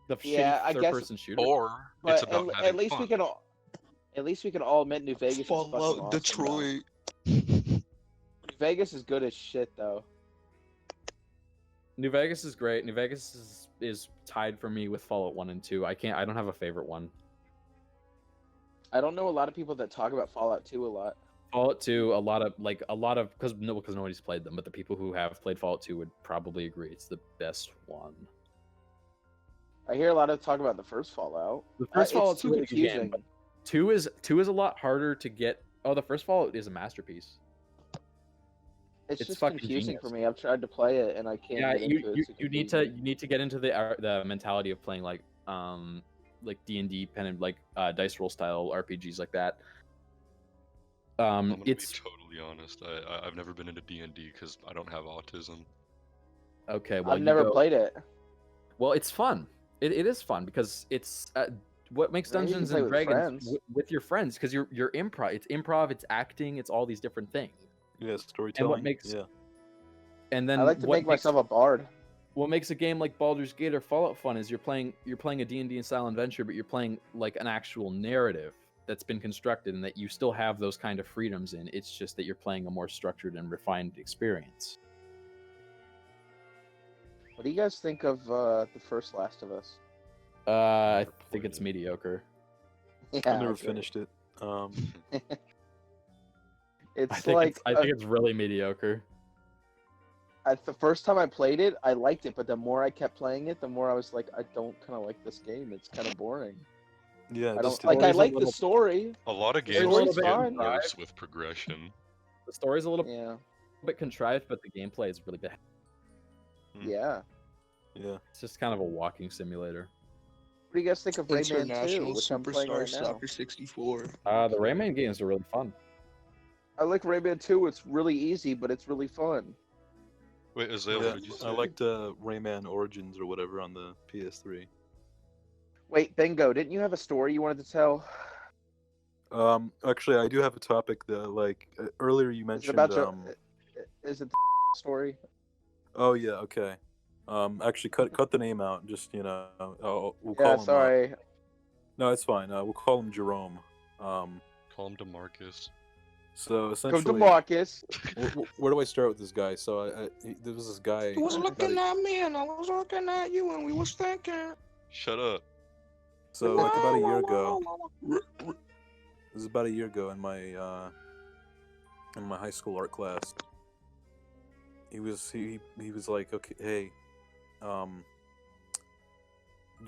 the Yeah, I shitty guess- third-person shooter. Or it's But about at having least fun. we can all. At least we can all admit New Vegas is fucking Fallout awesome, Detroit. though. New Vegas is good as shit, though. New Vegas is great. New Vegas is tied for me with Fallout 1 and 2. I don't have a favorite one. I don't know a lot of people that talk about Fallout 2 a lot. Fallout 2, a lot of because nobody's played them, but the people who have played Fallout 2 would probably agree it's the best one. I hear a lot of talk about the first Fallout. The first It's Fallout's too a really good game, confusing. but 2 is a lot harder to get. Oh, the first Fallout is a masterpiece. It's it's just fucking confusing for genius. me. I've tried to play it and I can't. Yeah, get into it. It's you need to get into the mentality of playing like D&D pen and like dice roll style RPGs like that. I'm gonna It's be totally honest. I've never been into D&D because I don't have autism. okay. Well, I've you never go- played it. Well, it's fun. It is fun because it's what makes Maybe you can Dungeons play and with Dragons friends. with your friends because you're improv. It's improv. It's acting. It's all these different things. Yeah, storytelling. makes- yeah. And then I like to what make makes- myself a bard. What makes a game like Baldur's Gate or Fallout fun is you're playing a D&D style adventure, but you're playing like an actual narrative that's been constructed and that you still have those kind of freedoms in. It's just that you're playing a more structured and refined experience. What do you guys think of the first Last of Us? I think played it's it. mediocre. Yeah, I never okay. finished it. It's I think like I think it's really mediocre. the first time I played it, I liked it, but the more I kept playing it, the more I was like, I don't kind of like this game. It's kind of boring. Yeah, I the don't like. I story's a like the little- story. A lot of It's a games little get bit worse with progression. The story's a little Yeah, bit contrived, but the gameplay is really bad. yeah. yeah. It's just kind of a walking simulator. What do you guys think of Rayman 2, International which I'm playing Superstar right now? Soccer 64. The Rayman games are really fun. I like Rayman 2. It's really easy, but it's really fun. Wait, Azale, Yeah, what did you say? I liked Rayman Origins or whatever on the PS3. Wait, Bingo, didn't you have a story you wanted to tell? Actually, I do have a topic that, like, earlier you Is it mentioned. about your? Is it the story? Oh yeah, okay. Actually, cut the name out. Just we'll call Yeah, him. sorry. No, it's fine. We'll call him Jerome. Call him DeMarcus. So Come essentially, to Marcus. where do I start with this guy? So there was this guy. He was looking about at me and I was looking at you and we was thinking. Shut up. So like about a year ago. was about a year ago in my high school art class. He was like, okay, hey, do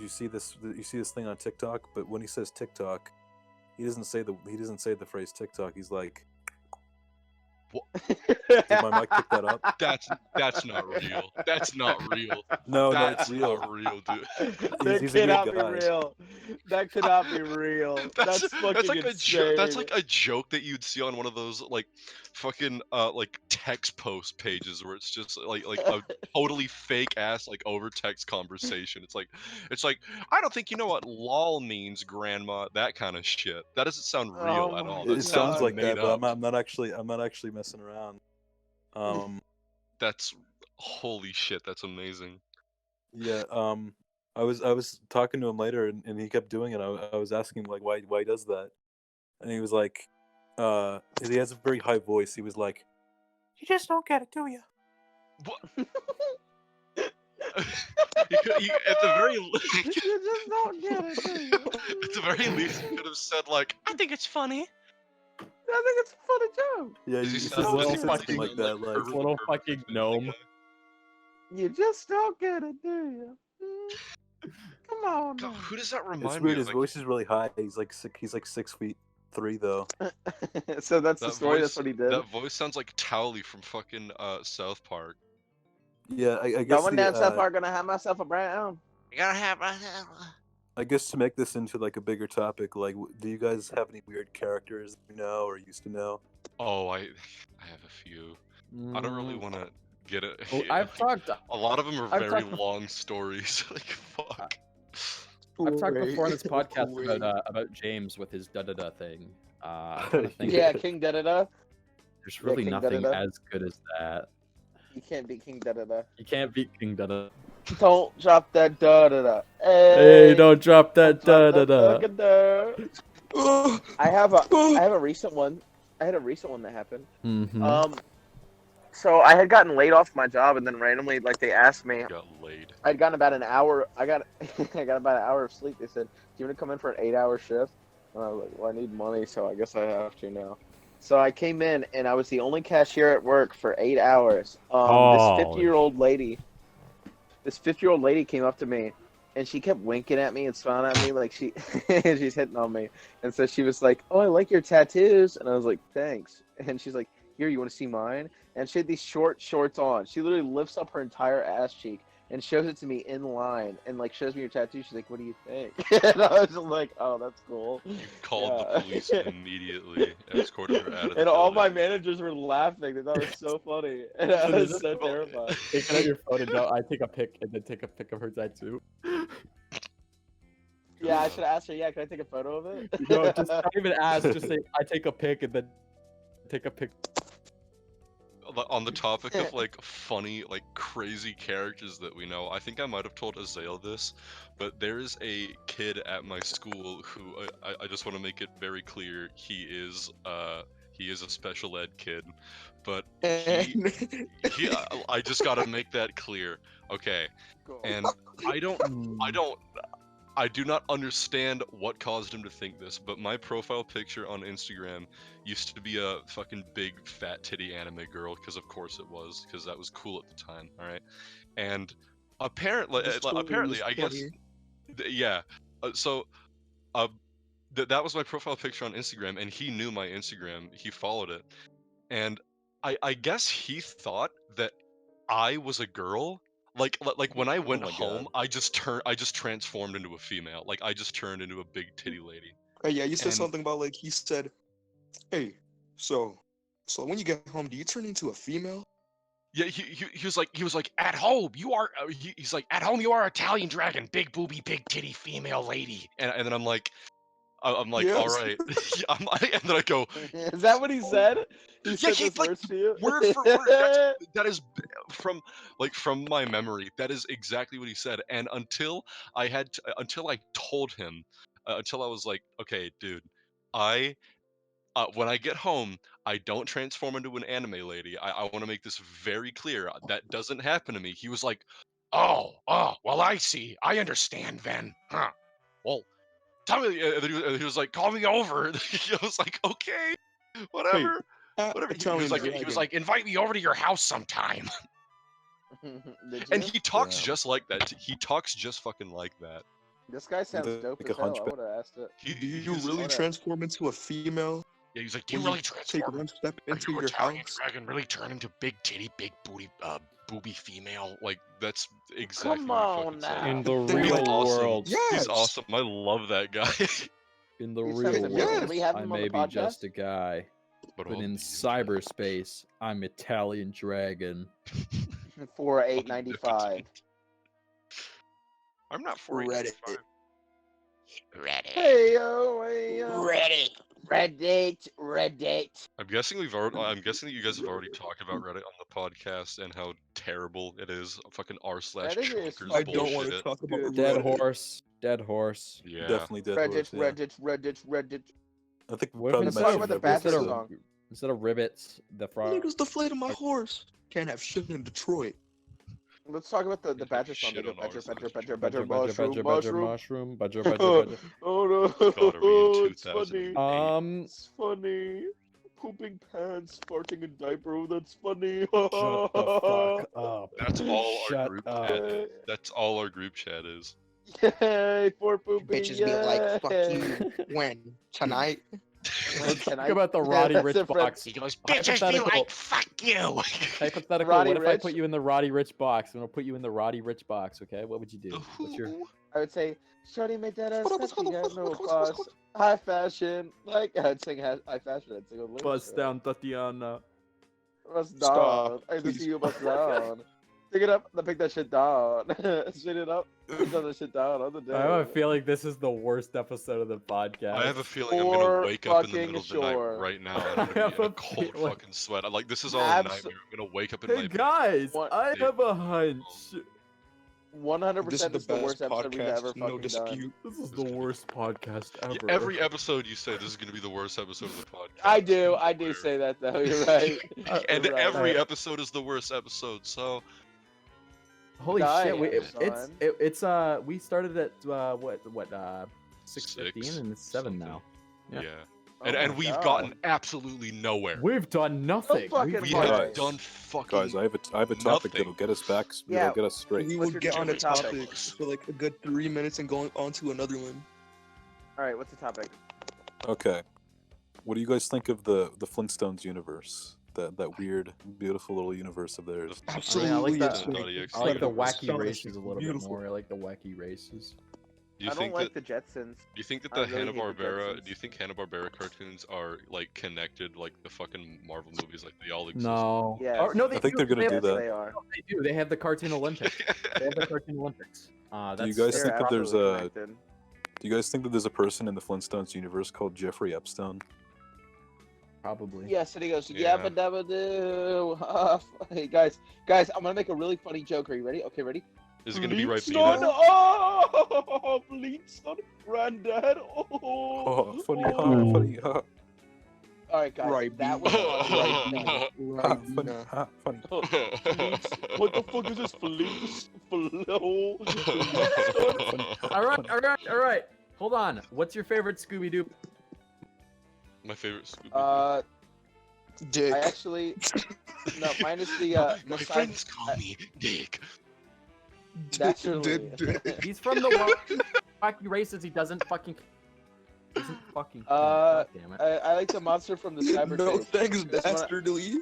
you see this? You see this thing on TikTok? But when he says TikTok, he doesn't say the phrase TikTok. He's like, did my mic pick that up? That's not real. That's not real. No, That's it's real. not real, dude. That He's a good cannot be guy. real. That cannot be real. That's fucking like insane. that's like a joke that you'd see on one of those like fucking like text post pages where it's just like a totally fake ass like over text conversation. It's like I don't think you know what lol means, grandma. That kind of shit. That doesn't sound real Oh at my all. It That sounds sounds like made that, but up. I'm not actually messing around. That's holy shit. That's amazing. Yeah. I was talking to him later, and he kept doing it. I was asking him like why he does that, and he was like, he has a very high voice. He was like, "You just don't get it, do you?" What? At the very You just don't get it, do you? at the very least, you could have said like, I think it's funny. I think it's a funny joke. Yeah, Does he he says sound little something fucking, like that. Like, pervert- little pervert fucking family gnome. guy? You just don't get it, do you? Come on God, now. who does that it's remind weird. me His of? voice is really high. He's like 6'3" though. So that's the That story. voice, That's what he did. that voice sounds like Towley from fucking South Park. Yeah, I guess Going down South the Park, gonna have myself a brown. You gotta have. I guess to make this into like a bigger topic, like, do you guys have any weird characters you know or used to know? Oh, I have a few. I don't really want to get it. Oh, I've talked. A lot of them are I've very talked bef- long stories. Like fuck. I've talked before on this podcast Wait. about James with his da da da thing. I'm trying to think. Yeah, King Da-da-da. There's really King nothing Da-da-da. as good as that. You can't beat King Da-da-da. You can't beat King da da. Don't drop that Da-da-da. Hey, don't drop that Don't da drop da that da. Da-da-da. I have a recent one. I had a recent one that happened. Mm-hmm. So I had gotten laid off my job, and then randomly, like, they asked me. Got laid. I'd gotten about an hour. I got about an hour of sleep. They said, "Do you want to come in for an 8-hour shift?" And I was like, "Well, I need money, so I guess I have to now." So I came in, and I was the only cashier at work for 8 hours. This Holy 50-year-old lady came up to me, and she kept winking at me and smiling at me like she's hitting on me. And so she was like, "Oh, I like your tattoos," and I was like, "Thanks." And she's like, "Here, you want to see mine?" And she had these short shorts on. She literally lifts up her entire ass cheek and shows it to me in line and like shows me your tattoo. She's like, "What do you think?" And I was just like, "Oh, that's cool." You called Yeah. the police immediately, escorted her out of the And all my building. managers were laughing. They thought it was so funny, and I was so terrified. Take out your phone and go. I take a pic and then take a pic of her tattoo. Yeah, I should have asked her. Yeah, can I take a photo of it? No, just not even ask. Just say I take a pic and then take a pic. On the topic of like funny, like crazy characters that we know, I think I might have told Azael this, but there's a kid at my school who I just want to make it very clear he is a special ed kid, but I just gotta make that clear, okay? And I do not understand what caused him to think this, but my profile picture on Instagram used to be a fucking big fat titty anime girl, because of course it was, because that was cool at the time, all right? And apparently, I guess, yeah. That was my profile picture on Instagram, and he knew my Instagram. He followed it, and I guess he thought that I was a girl. Like when I went my home, I just transformed into a female. Like I just turned into a big titty lady. Yeah, you said And- something about like he said, "Hey, so when you get home, do you turn into a female?" Yeah, he was like at home you are he's like at home you are Italian dragon, big booby, big titty female lady. And then I'm like all Yes. right. And then I go, Is that what he said? He Yeah, said he, those like, words to you? word for word. That is from my memory. That is exactly what he said. And until I told him, until I was like, okay, dude, when I get home, I don't transform into an anime lady. I want to make this very clear. That doesn't happen to me. He was like, oh, well, I see. I understand then. Huh. Well, tell me, and then he was like, call me over. I was like, okay, whatever. Whatever. He was like, invite me over to your house sometime. And he talks just like that. He talks just fucking like that. This guy sounds dope like as a hell. I hunchback. would have asked it. Do you really transform into a female? Yeah, he's like, do you When really take transform? one step Are into you your Italian house? dragon really turn into big titty, big booty, booby female? Like that's exactly Come what he on fucking said. now. In the They He's real awesome. world, Yes. He's awesome. I love that guy. in the He real sounds amazing. world, Can we have I him on may the be just podcast? a guy, But but all in these cyberspace, I'm Italian dragon. For fucking $8.95. impotent. I'm not for Reddit. Ready. Hey yo, hey yo. Ready. Reddit. I'm guessing that you guys have already talked about Reddit on the podcast and how terrible it is. Fucking r slash Reddit is chonkers I don't want to bullshit. talk about Dead Reddit. horse. Dead horse. Yeah. Definitely dead horse. Yeah. Reddit. I think What if probably Let's instead talk of, about the mentioned Bachelor every song. episode. instead of ribbits, the frog? Niggas deflated my horse. Can't have shit in Detroit. Let's talk about the Shit Badger song. on Badger, ours. Mushroom. Badger. Oh no! Gotta read It's funny. 2008. It's funny. Pooping pants, farting in diaper. Oh, that's funny. Shut the fuck up. That's all our Shut group up. chat. That's all our group chat is. Yay for pooping. Bitches be like, fuck you. When? Tonight? Think about the Roddy Rich box. He goes, bitches be Hypothetical. like, fuck you. Hypothetical. Roddy What if I Rich? put you in the Roddy Rich box? I'm gonna put you in the Roddy Rich box. Okay. What would you do? What's your? I would say, Shorty made that ass Hold on, sexy, hold on, got hold on, no hold on, hold on, class, high fashion. Like, I'd sing high fashion, I'd sing a lyrics. Bust down, Tatiana. Bust Stop, down. I need to please. see you bust down. Pick it up, then pick that shit down. Shit it up, pick that shit down on the day. I have a feeling this is the worst episode of the podcast. I have a feeling I'm For gonna wake up in the fucking middle of the night sure. right now and I I'm gonna have be in a a cold feeling. fucking sweat. I'm like, this is all a Abso- nightmare. I'm gonna wake up in Hey my bed. guys, What? I Dude. have a hunch. 100% This is the is the worst best episode we've ever podcast. No fucking done. dispute. This is the worst podcast ever. Yeah, every episode you say this is gonna be the worst episode of the podcast. I do Swear. say that though, you're right. And You're right. every episode is the worst episode, so Holy Dying, shit! son. It's we started at 6:15 6, and it's 7 now. yeah. Yeah. Oh And my we've God. gotten absolutely nowhere. We've done nothing. fucking We Guys. have done fucking Guys, I have a topic nothing. that'll get us back. Yeah. That'll get us straight. We What's will your get on a topic? topic for like a good 3 minutes and go on to another one. Alright, what's the topic? Okay. What do you guys think of the Flintstones universe? That weird, beautiful little universe of theirs. Absolutely. I like that. it's like I I like the Universe. wacky Astonishing. races a little Beautiful. bit more. I like the wacky races. Do you I don't think like that the Jetsons. do you think that I the really hate the Hanna-Barbera Jetsons. do you think Hanna-Barbera cartoons are like connected like the fucking Marvel movies, like they all exist? No. Yes. Or, no, they I think do. they're gonna They do have- that. They are. They do. They have the cartoon Olympics. They have the cartoon Olympics. Do you guys They're think that there's absolutely a connected. Do you guys think that there's a person in the Flintstones universe called Jeffrey Epstein? Probably. Yes, and he goes, Yeah. yabba dabba doo. Hey guys, I'm gonna make a really funny joke. Are you ready? Okay, ready? Is it gonna be right Flintstone, behind? oh, Flintstone, granddad. Oh, funny, oh. funny, All right, guys, Right, that B. was Right, B. ha, Right, funny, nah. ha, funny. what the fuck is this All right. Hold on. What's your favorite Scooby Doo? My favorite Scooby. Dick. I actually no, mine is the my the side- friends call me Dick. Naturally. Dick. He's from the wacky races. He doesn't fucking. Uh, God damn it. I like the monster from the cyber. No Chase. thanks, That's what I- dastardly.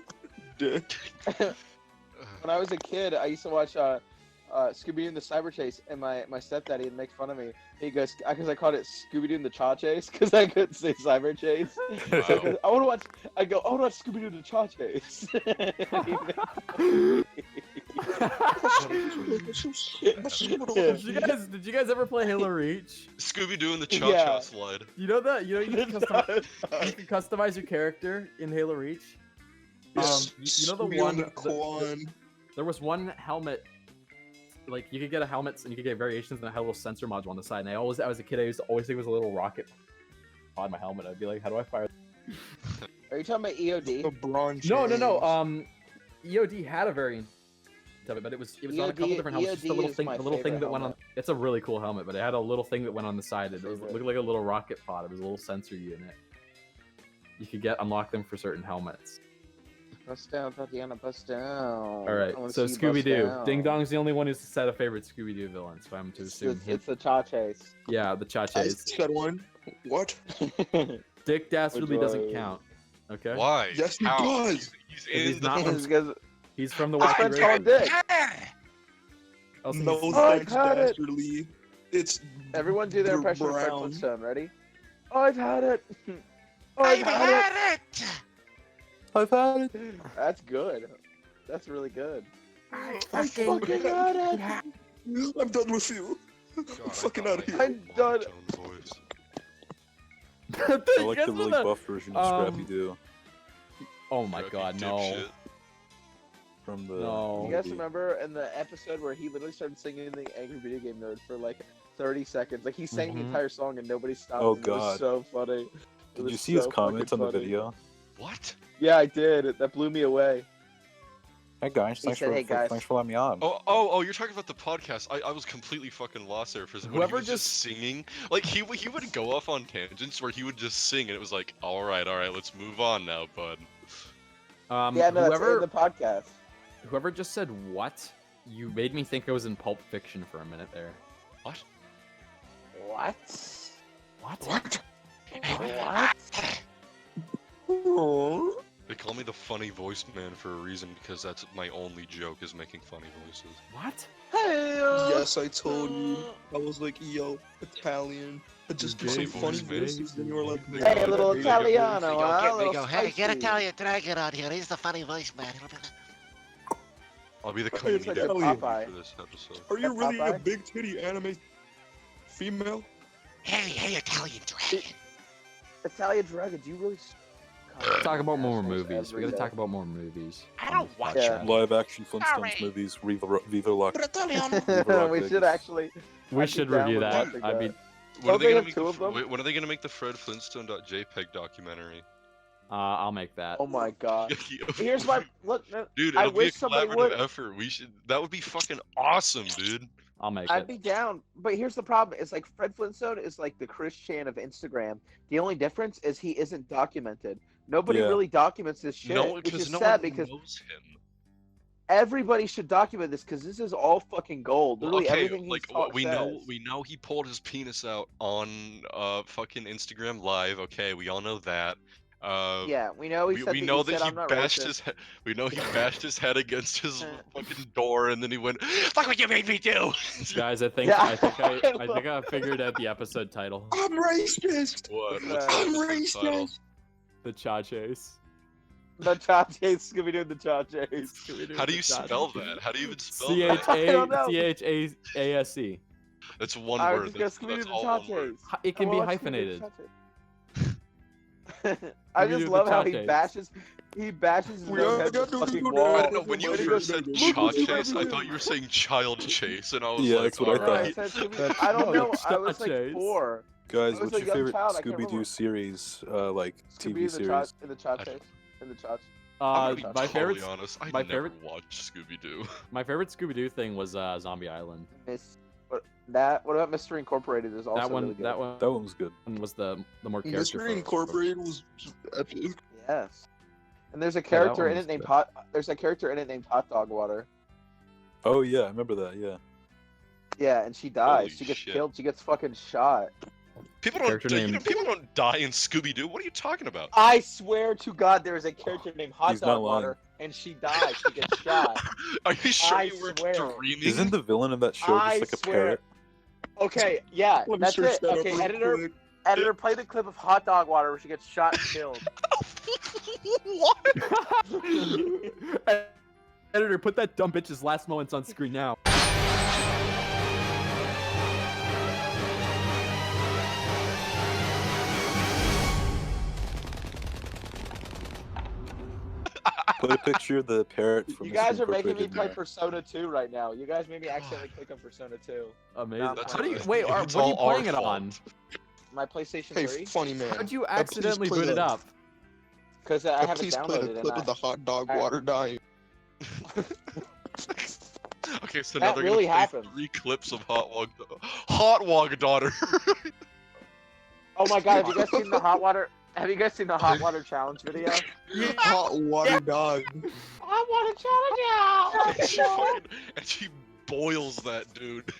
Dick. When I was a kid, I used to watch Scooby Doo and the Cyber Chase, and my stepdaddy would make fun of me. He goes, because I called it Scooby Doo and the Cha Chase, because I couldn't say Cyber Chase. So I go, I want to watch. I go, I want to watch Scooby Doo and the Cha Chase. Did you guys ever play Halo Reach? Scooby Doo and the Cha Cha Yeah. Slide. You know that? You can customize your character in Halo Reach. You know the Scooby one. and Quan. There was one helmet. Like you could get a helmet and you could get variations, and it had a little sensor module on the side. And I was a kid, I used to always think it was a little rocket on my helmet. I'd be like, how do I fire? Are you talking about EOD? LeBron No. James. EOD had a variant of it, but it was on a couple EOD different helmets. Just a is little thing, my a little thing favorite that went on. helmet. It's a really cool helmet, but it had a little thing that went on the side. It looked like a little rocket pod. It was a little sensor unit. You could unlock them for certain helmets. Bust down, Tatiana, bust down. All right, I wanna so see you bust Scooby Doo. down. Ding Dong's the only one who's set a favorite Scooby Doo villain, so I'm to assume him. It's the Cha-Chase. Yeah, the I Cha-Chase. said one. What? Dick Dastardly Which doesn't one? count. Okay. Why? Yes, he How? does. He's He's in not the from- It's because He's from the his Wacky friends call him Race. Dick. Also, No he's- thanks, had it. Dastardly. It's Everyone do their impression of Fred brown. Flintstone. Ready? I've had it. I've had it! I've had it. That's good. That's really good. I I fucking had it. I'm done with you. God, I fucking thought outta I here. had I'm done. monotone voice. I like Guess the what really buff version of Scrappy Doo Oh my Scrappy god, no. dipshit. from the. No. You guys movie. remember in the episode where he literally started singing the Angry Video Game Nerd for like 30 seconds? Like he sang the Mhm. entire song and nobody stopped Oh, him. It was God. so funny. It Did was you see his so comments on fucking the funny. video? What? Yeah, I did. That blew me away. Hey guys, He said, "Hey, guys." thanks for letting me on. Oh, you're talking about the podcast. I was completely fucking lost there for a second. When he Whoever was just singing, like he would go off on tangents where he would just sing, and it was like, all right, let's move on now, bud. Yeah, no, that's in the podcast. Whoever just said what, you made me think I was in Pulp Fiction for a minute there. What? What? What? What? Oh. They call me the funny voice man for a reason because that's my only joke is making funny voices. What? Yes, I told you. I was like, yo, Italian. I just do some Gay funny voice, man. voices, and you were like, Hey, a little Italiano, We huh? go, A little hey, get spicy. Italian Dragon on here. He's the funny voice man. I'll be the Hey, it's comedian like Popeye. for this episode. are you That really a Popeye? big titty anime female? Hey, Italian Dragon. Italian Dragon, do you really? Talk about more Assholes movies. We every gotta day. talk about more movies. I don't watch Yeah. it. Live action Flintstones Alright. movies, Viva Rock. We should actually. We I'd be should down review with that. watching I that. mean, When are Don't they they gonna have make two the, of them? wait, when are they gonna make the Fred Flintstone.jpg documentary? I'll make that. Oh my god. Here's my look. No, Dude, I it'll be a wish somebody collaborative would. effort. That would be fucking awesome, dude. I'll make I'd it. be down, but here's the problem: it's like Fred Flintstone is like the Chris Chan of Instagram. The only difference is he isn't documented. Nobody Yeah. really documents this shit, No, which because is no sad one because knows him. everybody should document this because this is all fucking gold. Literally Okay, everything like he's what we says. know he pulled his penis out on fucking Instagram Live. Okay, we all know that. Yeah, we know he said we that know he that said, he "I'm not bashed racist." his head. We know he bashed his head against his fucking door, and then he went, "Fuck what you made me do." Guys, I think Yeah. I think I figured out the episode title. I'm racist. What? I'm What's the I'm episode title? racist. The Cha Chase. The Cha-Chase, Scooby Doo, the Cha-Chase. How do you spell that? How do you even spell C that? H I don't know. A S E. That's one I word. was just gonna That's Scooby Doo, the all one word. Cha-Chase. It can be I want Scooby-Doo, the hyphenated. Cha-Chase. I Scooby-Doo, just the love how he Cha-Chase. bashes his We little are head to the gonna fucking do wall. I don't know. When you When he first goes, said "Look Cha what you Chase, I made me thought do." you were saying Child Chase, and I was Yeah, like, that's what I all thought. I right. said Scooby- That's I don't know. nice. I was like Cha-Chase. 4. Guys, I was what's a your young favorite child, I can't Scooby Doo remember. series? Like Scooby TV series? in the Cha-Chase. In the Cha-Chase. I'm gonna be My totally favorite honest. I my never favorite- watched Scooby Doo. my favorite Scooby Doo thing was Zombie Island. What about Mystery Incorporated is also That one really good. that one That one was good. was the more character. Mystery Incorporated was just epic. Yes. And there's a that character one in was it named good. There's a character in it named Hot Dog Water. Oh yeah, I remember that. Yeah. Yeah, and she dies. Holy She gets shit. killed. She gets fucking shot. People don't. Character named- People don't die in Scooby Doo. What are you talking about? I swear to God, there is a character named Hot He's not Dog lying. Water, and she dies. She gets shot. Are you sure I you weren't swear. dreaming? Isn't the villain of that show I just like a swear. parrot? Okay, yeah, Let me that's search it. that up Okay, real editor, quick. editor, play the clip of Hot Dog Water where she gets shot and killed. What? Editor, put that dumb bitch's last moments on screen now. Put a picture of the parrot from You Mystery guys are making me Incorporated play there. Persona 2 right now. You guys made me accidentally click on Persona 2. Amazing. That's How do you alright. wait? It's What are you all our playing it on? fault. My PlayStation Hey, 3? funny man. How'd you please accidentally play boot it the- up? Because I have it Please play downloaded. the and clip I- of the hot dog I- water dying. Okay, so now That they're really gonna play happened. 3 clips of Hot Wog Daughter. Oh my god, have you guys seen the hot water? Have you guys seen the hot water challenge video? Hot water dog. Hot water challenge! and she boils that dude.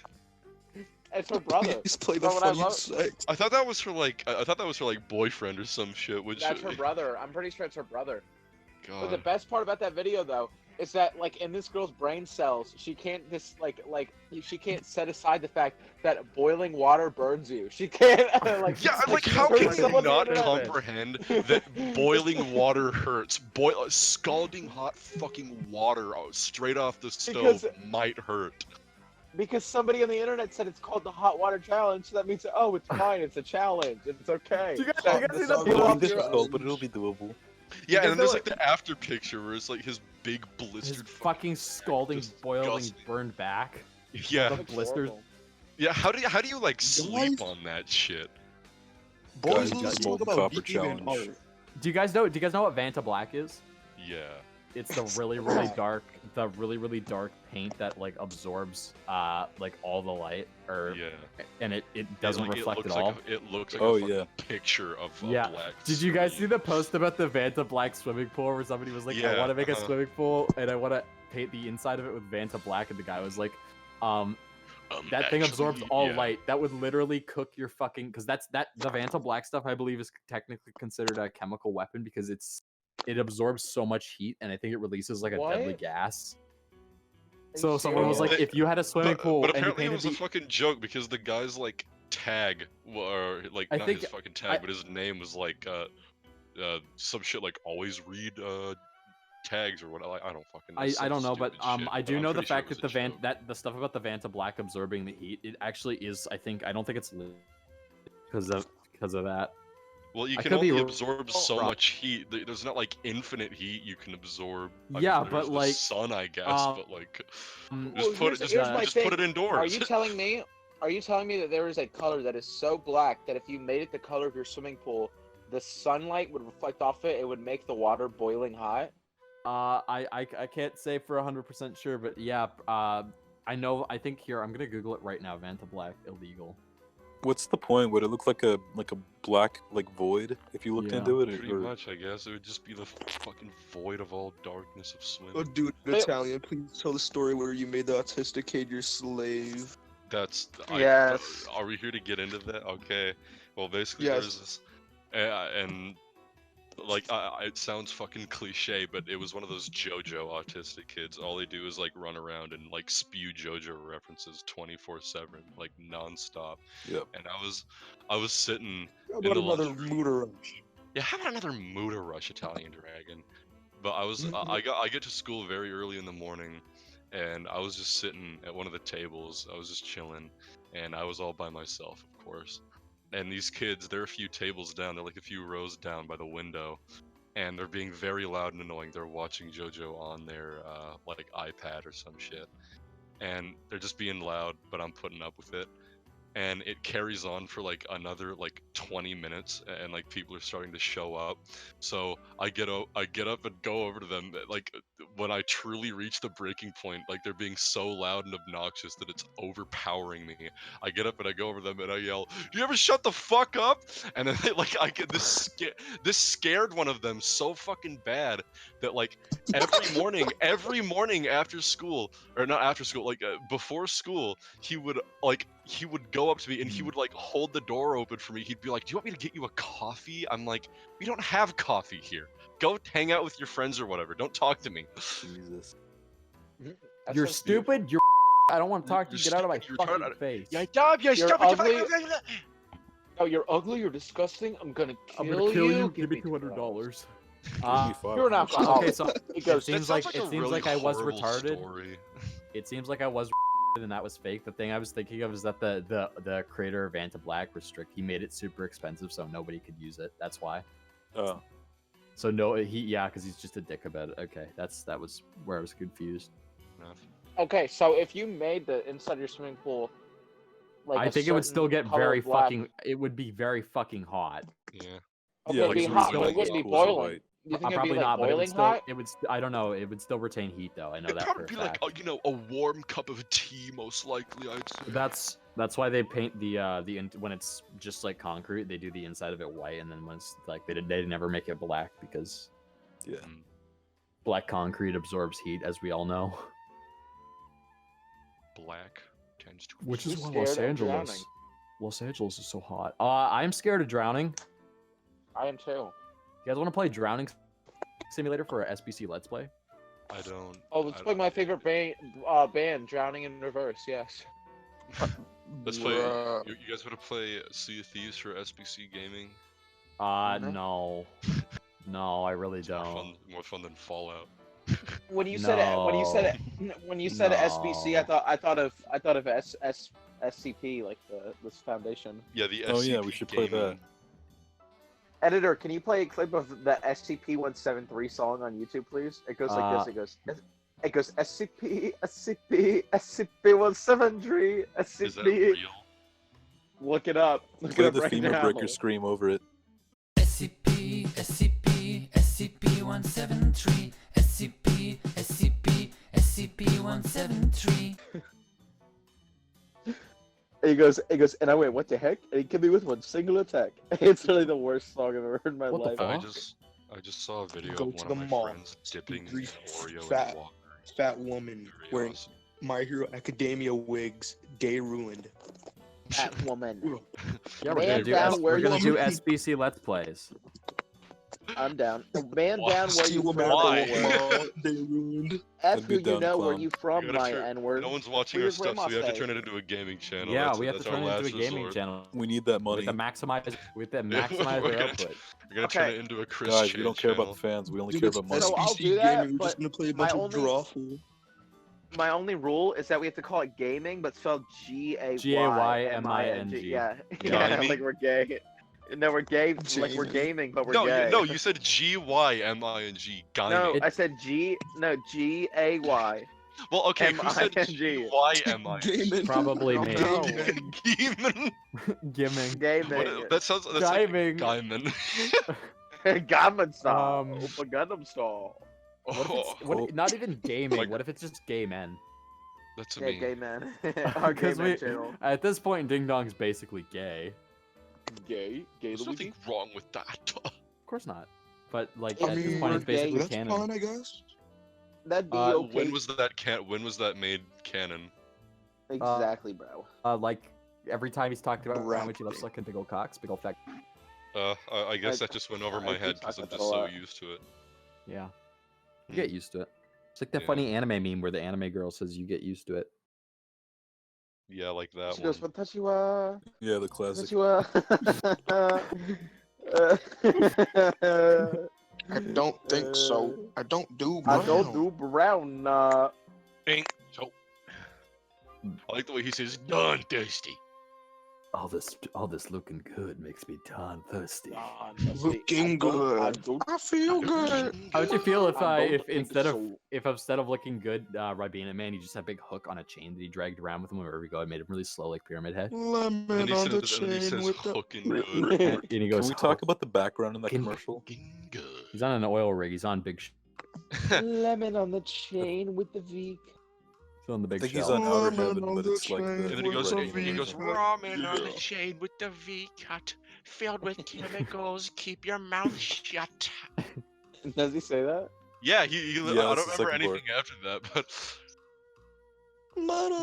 It's her brother. Please play the Bro, what I funniest love- sex. I thought that was her like boyfriend or some shit. Which That's her brother. I'm pretty sure it's her brother. God. But the best part about that video, though, is that like in this girl's brain cells, she can't she can't set aside the fact that boiling water burns you. She can't like. Yeah, like she how heard can you someone not on the internet. comprehend that boiling water hurts? Scalding hot fucking water straight off the stove Because- might hurt. Because somebody on the internet said it's called the hot water challenge, so that means it's fine, it's a challenge, it's okay. Do you guys see That's the all It'll Blow be up your difficult, but own. it'll be doable. Yeah, guys and then there's know like the after picture where it's like his big His blistered fucking scalding, boiling, disgusting. burned back. Yeah, The blisters. yeah. How do you like sleep Guys- on that shit? Boys Guys, lose got talk Golden about Copper being an Challenge. art. Do you guys know what Vanta Black is? Yeah. It's the really really dark paint that like absorbs like all the light, Yeah. and it doesn't Like, reflect it at looks all. like it looks like Oh, a fucking yeah. picture of a Yeah. black. Did you guys see screen. the post about the Vanta Black swimming pool where somebody was like, I Yeah, want to make a uh-huh. swimming pool and I want to paint the inside of it with Vanta Black, and the guy was like, that thing absorbs Actually, all yeah. light. That would literally cook your fucking, because the Vanta Black stuff I believe is technically considered a chemical weapon because it absorbs so much heat, and I think it releases like a deadly What? gas. Are So you someone was like, serious? if you had a swimming pool But and you apparently it painted was a the fucking joke because the guy's like tag, or like I not think- his fucking tag, but his name was like some shit like always read tags or what. I don't fucking know. I some don't know, but stupid shit, I do I'm know the pretty sure fact it that was a joke. the stuff about the Vanta Black absorbing the heat, it actually is. I don't think it's because of that. Well, you I can could be only wrong. absorb so much heat. There's not like infinite heat you can absorb. I Yeah, mean, but, there's the like, sun, I guess. But like, um, just Well, put it, here's my just put it thing. indoors. Are you telling me? Are you telling me that there is a color that is so black that if you made it the color of your swimming pool, the sunlight would reflect off it? It would make the water boiling hot. I can't say for 100% sure, but yeah, I know. I think here I'm gonna Google it right now. Vanta Black illegal. What's the point? Would it look like a black like void if you looked Yeah. into it? Pretty or- much, I guess. It would just be the fucking void of all darkness of swimming. Oh, dude, But- Italian, please tell the story where you made the autistic kid your slave. That's Yes. Are we here to get into that? Okay. Well, basically, Yes. there's this, and like it sounds fucking cliche, but it was one of those JoJo autistic kids. All they do is like run around and like spew JoJo references 24/7, like nonstop. Yep. And I was sitting. How In about the another lunchroom. Muda Rush? Yeah, how about another Muda Rush Italian Dragon? But I get to school very early in the morning, and I was just sitting at one of the tables. I was just chilling, and I was all by myself, of course. And these kids, they're a few tables down. They're like a few rows down by the window, and they're being very loud and annoying. They're watching JoJo on their like iPad or some shit, and they're just being loud. But I'm putting up with it. And it carries on for like another like 20 minutes, and like people are starting to show up. So I get up and go over to them. Like when I truly reach the breaking point, like they're being so loud and obnoxious that it's overpowering me. I get up and I go over to them and I yell, "Do you ever shut the fuck up?" And then I get this scared one of them so fucking bad that like every morning after school, or not after school, like before school, he would go up to me and he would like hold the door open for me. He'd be like, "Do you want me to get you a coffee?" I'm like, "We don't have coffee here. Go hang out with your friends or whatever. Don't talk to me." Jesus. That's You're so stupid. You're. I don't want to talk to you. You're Get out of my stupid, you're fucking retarded. face. Yeah, dub, you're You're stupid. ugly. Oh, you're ugly. You're disgusting. I'm gonna I'm kill gonna kill you. Give Give me $200. You're an alcoholic. Okay, so It goes. seems That sounds like- a it seems really like I was horrible retarded. story. it seems like I was and that was fake. The thing I was thinking of is that the creator of Vanta Black he made it super expensive so nobody could use it. That's why. Oh. So no, because he's just a dick about it. Okay, that was where I was confused. Enough. Okay, so if you made the inside of your swimming pool, like I a think it would certain still get color very black- fucking. It would be very fucking hot. Yeah. Okay, Yeah, it'd be like hot, some but it white wouldn't be schools are boiling. white. You think it'd be Probably like not, but it would boiling still. hot? It would. I don't know. It would still retain heat, though. I know It'd that probably for a be like, fact. a warm cup of tea, most likely. I'd say. That's why they paint when it's just like concrete, they do the inside of it white, and then when it's like they never make it black because Yeah. black concrete absorbs heat, as we all know. Black tends to. Which is Who's why Los scared of Angeles. drowning? Los Angeles is so hot. I'm scared of drowning. I am too. You guys want to play Drowning Simulator for a SBC Let's Play? I don't. Oh, let's I play don't- my favorite band, Drowning in Reverse. Yes. Let's play. Bruh. You guys want to play Sea of Thieves for SBC Gaming? No. No, I really It's more don't. fun, more fun than Fallout. When you said it, when you said SBC, I thought of SCP, like this foundation. Yeah, the Oh yeah, SCP we should play that. Gaming. Editor, can you play a clip of the SCP-173 song on YouTube, please? It goes like this. It goes SCP, SCP, SCP-173, Is that SCP. real? Look it up. Look Play it up the right FEMA now. breaker scream over it. SCP, SCP, SCP-173, SCP, SCP, SCP-173. He goes, and I went, what the heck? And he killed me with one single attack. It's really the worst song I've ever heard in my What the life. fuck? I just saw a video Go of to one of the my mall, friends dipping Three Oreo fat- in water. Fat woman Very wearing awesome. My Hero Academia wigs. Day ruined. That woman. Yeah, Man down, where we're gonna you- do SBC Let's Plays. I'm down. Man Why? down, where you from? Why? N-word. Day ruined. F I'd who be you down, know, where clown. you from, We gotta my turn- N-word. No one's watching Where our your stuff, so grandma we have to stay? turn it into a gaming channel. Yeah, that's, we have to that's turn our it into a last gaming resort. channel. We need that We money. have to maximize. We have to We're maximize gonna- our output. We're gonna turn Okay. it into a Chris Guys, Chan we don't care about channel. the fans. We only Dude, care it's about money. So I'll SBC do that, Gaming. We're just but gonna play a my bunch of only- drawful. My only rule is that we have to call it gaming, but spelled G-A-Y-M-I-G. G-A-Y-M-I-N-G. Yeah, Gaming? like we're gay. No, we're gay. Like we're Jamie. gaming, but we're No, gay. you said G-Y-M-I-N-G. No, Gaming. I said G-A-Y. Well, okay, who said M-I-N-G. G-Y-M-I-N-G? Gaming. Probably me. No. Gaming. Gimming. Gaming. That sounds. That's Gaming. like Gaiman. Gangnam style. Um, Opa Gangnam style. What if it's, what, not even gaming. Like- What if it's just gay men? That's Yeah, me. gay man. Our gay Because man channel. at this point, Ding Dong's basically gay. Gay? Gay There's Luigi? nothing wrong with that. Of course not. But like I at this mean, point, it's we're gay. basically That's canon. fine, I guess. That'd be Uh, okay. When was that made canon? Exactly, bro. Like every time he's talked about how Rap much he loves thing. sucking big old cocks, big old fat. I guess I- that just went over I my keep head because talking I'm about just that a so lot. used to it. Yeah, you Hmm. get used to it. It's like that Yeah. funny anime meme where the anime girl says you get used to it. Yeah, like that She one. goes, "Watashi Yeah, the classic. I don't think so. I don't do I brown. don't do brown. Ain't so. I like the way he says, "Done thirsty." All this looking good makes me darn thirsty. Looking good. I feel good. How would you feel if I don't if think instead of so. if instead of looking good, Ribena Man, you just had a big hook on a chain that he dragged around with him wherever he go and made him really slow like Pyramid Head? Lemon And he on the says, and he chain says with the. hooking good. And he goes, Can we talk about the background in that Can- commercial? Hooking good. He's on an oil rig. He's on big. Lemon on the chain with the V. He's on the I big think he's shell. on Outer Lemon Heaven, on but the it's like chain And the then he goes, with right the he angle. goes, V. ramen on the Yeah. chain with the V cut, filled with chemicals. Keep your mouth shut. Does he say that? Yeah, Yeah, I that's don't the remember second anything part. after that, but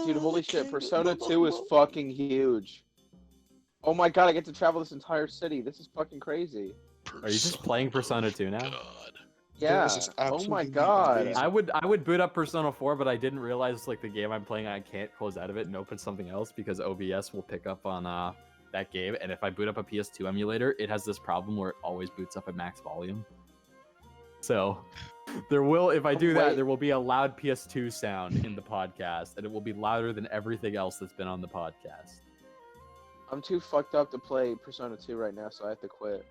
Dude, holy shit, Persona 2 is fucking huge. Oh my god, I get to travel this entire city. This is fucking crazy. Are you just playing Persona 2 now? God. Yeah. This is Oh my absolutely god. amazing. I would boot up Persona 4, but I didn't realize like the game I'm playing, I can't close out of it and open something else because OBS will pick up on that game. And if I boot up a PS2 emulator, it has this problem where it always boots up at max volume. So there will, if I do that, Wait. there will be a loud PS2 sound in the podcast, and it will be louder than everything else that's been on the podcast. I'm too fucked up to play Persona 2 right now, so I have to quit.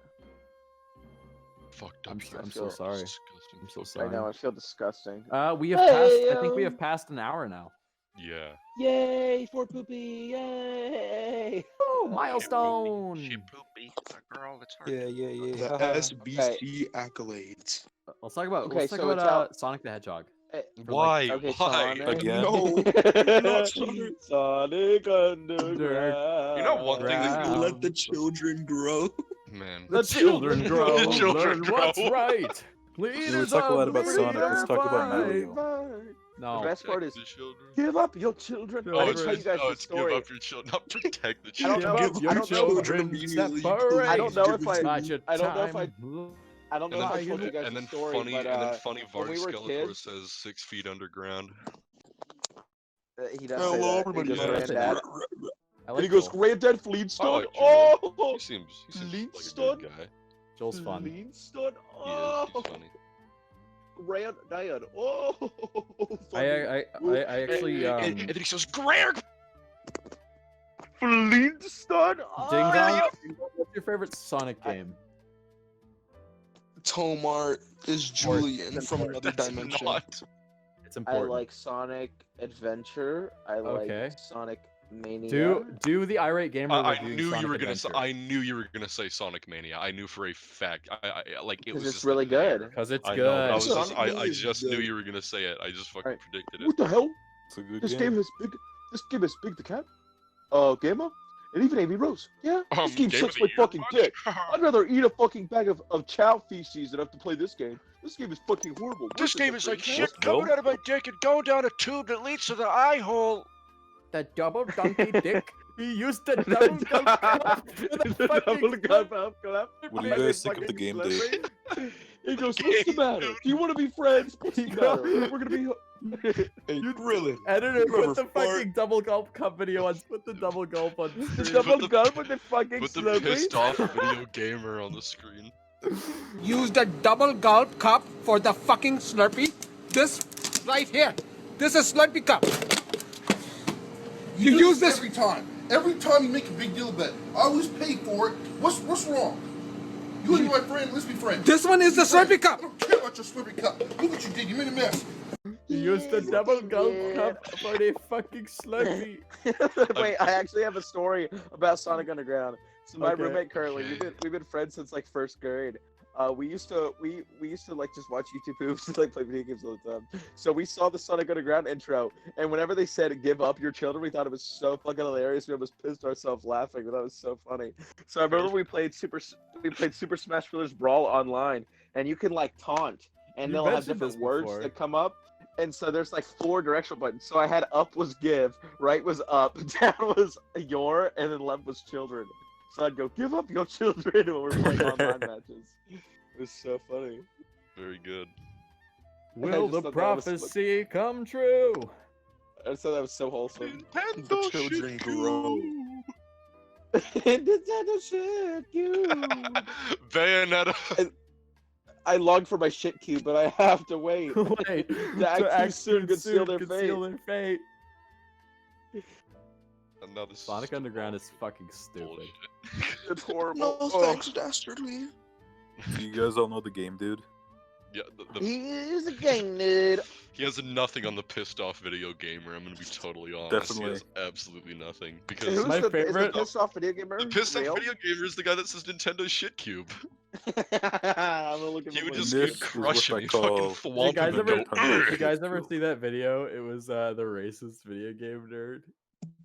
Fucked up. I'm so feel sorry. Disgusting. I'm so I sorry. know, I feel disgusting. We have passed. I think we Hey-o. have passed an hour now. Yeah. Yay for poopy! Yay! Woo! Milestone. She poopy, a girl that's hard. Yeah, yeah, The yeah. SBC accolades. Let's talk about Okay, so it's Sonic the Hedgehog. Why? Okay, Why? Sonic. Again? No, not Sonic. Sonic Underground. You know one thing that Ground. Let the children grow. Man. The children grow. The children Learn what's grow. right. We Leaders talk a lot of about Sonic. Let's talk about freedom. Mario. No. The best part is Protect the children. give up your children. Oh, I it's- didn't tell you guys the it's give story. up your children, not protect the I don't children. know. Give your I don't know. children immediately. separate. I don't know if I- By your I don't know if I- time. I don't know if I told you guys and the then story, funny, but and then funny when Varg we were Skeletor kids- says 6 feet underground. he does Hello, say that. everybody. He goes, Yeah, Granddad. I And like he goes, Joel. Granddad I Flintstone. like Joel. Oh, He seems like a Flintstone? good guy. Joel's fun. Flintstone. He Oh, is. He's funny. Granddad. Oh, funny. I actually and then he says, Greg! Flintstone. Ding Oh, dong. What's your favorite Sonic game? Tomart is Julian from another That's dimension. not. It's I important. like Sonic Adventure. I like Okay. Sonic Mania. Do the irate gamer I reviewing knew Sonic you were gonna. Adventure. I knew you were gonna say Sonic Mania. I knew for a fact. I like it because was it's just really there. good. Because it's I good. know. But I was Sonic just. I Mania is just knew good. you were gonna say it. I just fucking Alright. predicted it. What the hell? It's a good This game. game is big. This game is Big the Cat. Gamer, and even Amy Rose. Yeah. This game Game sucks of my the year, fucking fuck. dick. I'd rather eat a fucking bag of chow feces than have to play this game. This game is fucking horrible. This Worse game than is like the shit Let's coming go. out of my dick and going down a tube that leads to the eye hole. The double donkey dick. He used the double double clap. What do you guys think of the game, Dave? He goes, "What's the matter? Do you want to be friends? What's the matter? We're gonna be." Hey, Krillin. Editor, You ever put the fart? fucking double gulp cup video on. Put the double gulp on. The screen. double the- gun with the fucking Put the Slurpee. pissed off video gamer on the screen. Use the double gulp cup for the fucking Slurpee. This right here. This is Slurpee cup. You use this every time. Every time you make a big deal about it, I always pay for it. What's wrong? You and my friend, let's be friends. This one is the Slurpee cup. I don't care about your Slurpee cup. Look what you did. You made a mess. He used the double gulp cup for the fucking Slurpee. Wait, I actually have a story about Sonic Underground. So my Okay. roommate Curly, Okay. we've been friends since like first grade. We used to like just watch YouTube poofs and like play video games all the time. So we saw the Sonic Underground intro, and whenever they said "Give up your children," we thought it was so fucking hilarious. We almost pissed ourselves laughing, but that was so funny. So I remember we played Super Smash Bros. Brawl online, and you can like taunt, and You they'll have mentioned different this words before. that come up. And so there's like 4 directional buttons. So I had up was give, right was up, down was your, and then left was children. So I'd go, give up your children when we're playing online matches. It was so funny. Very good. Will just the thought that was prophecy come true? I just thought that was so wholesome. The children grow. Nintendo Shitcube. Bayonetta. I longed for my shit cube, but I have to wait. Wait, To act too soon conceal their fate. And now this is Sonic Underground is fucking stupid. bullshit. It's horrible. No Oh. thanks, Dastardly. Do you guys all know the game, dude? Yeah, the, He is a gang nerd. he has nothing on the pissed off video gamer. I'm gonna be totally honest. Definitely. He has absolutely nothing Who's because My the, is favorite- the pissed off video gamer? the pissed off real? video gamer is the guy that says Nintendo Shitcube. I'm gonna look at He would my- just This he'd is crush what him. I He'd fucking call- thwomp You guys him and ever, go, you guys ever see that video? It was the racist video game nerd.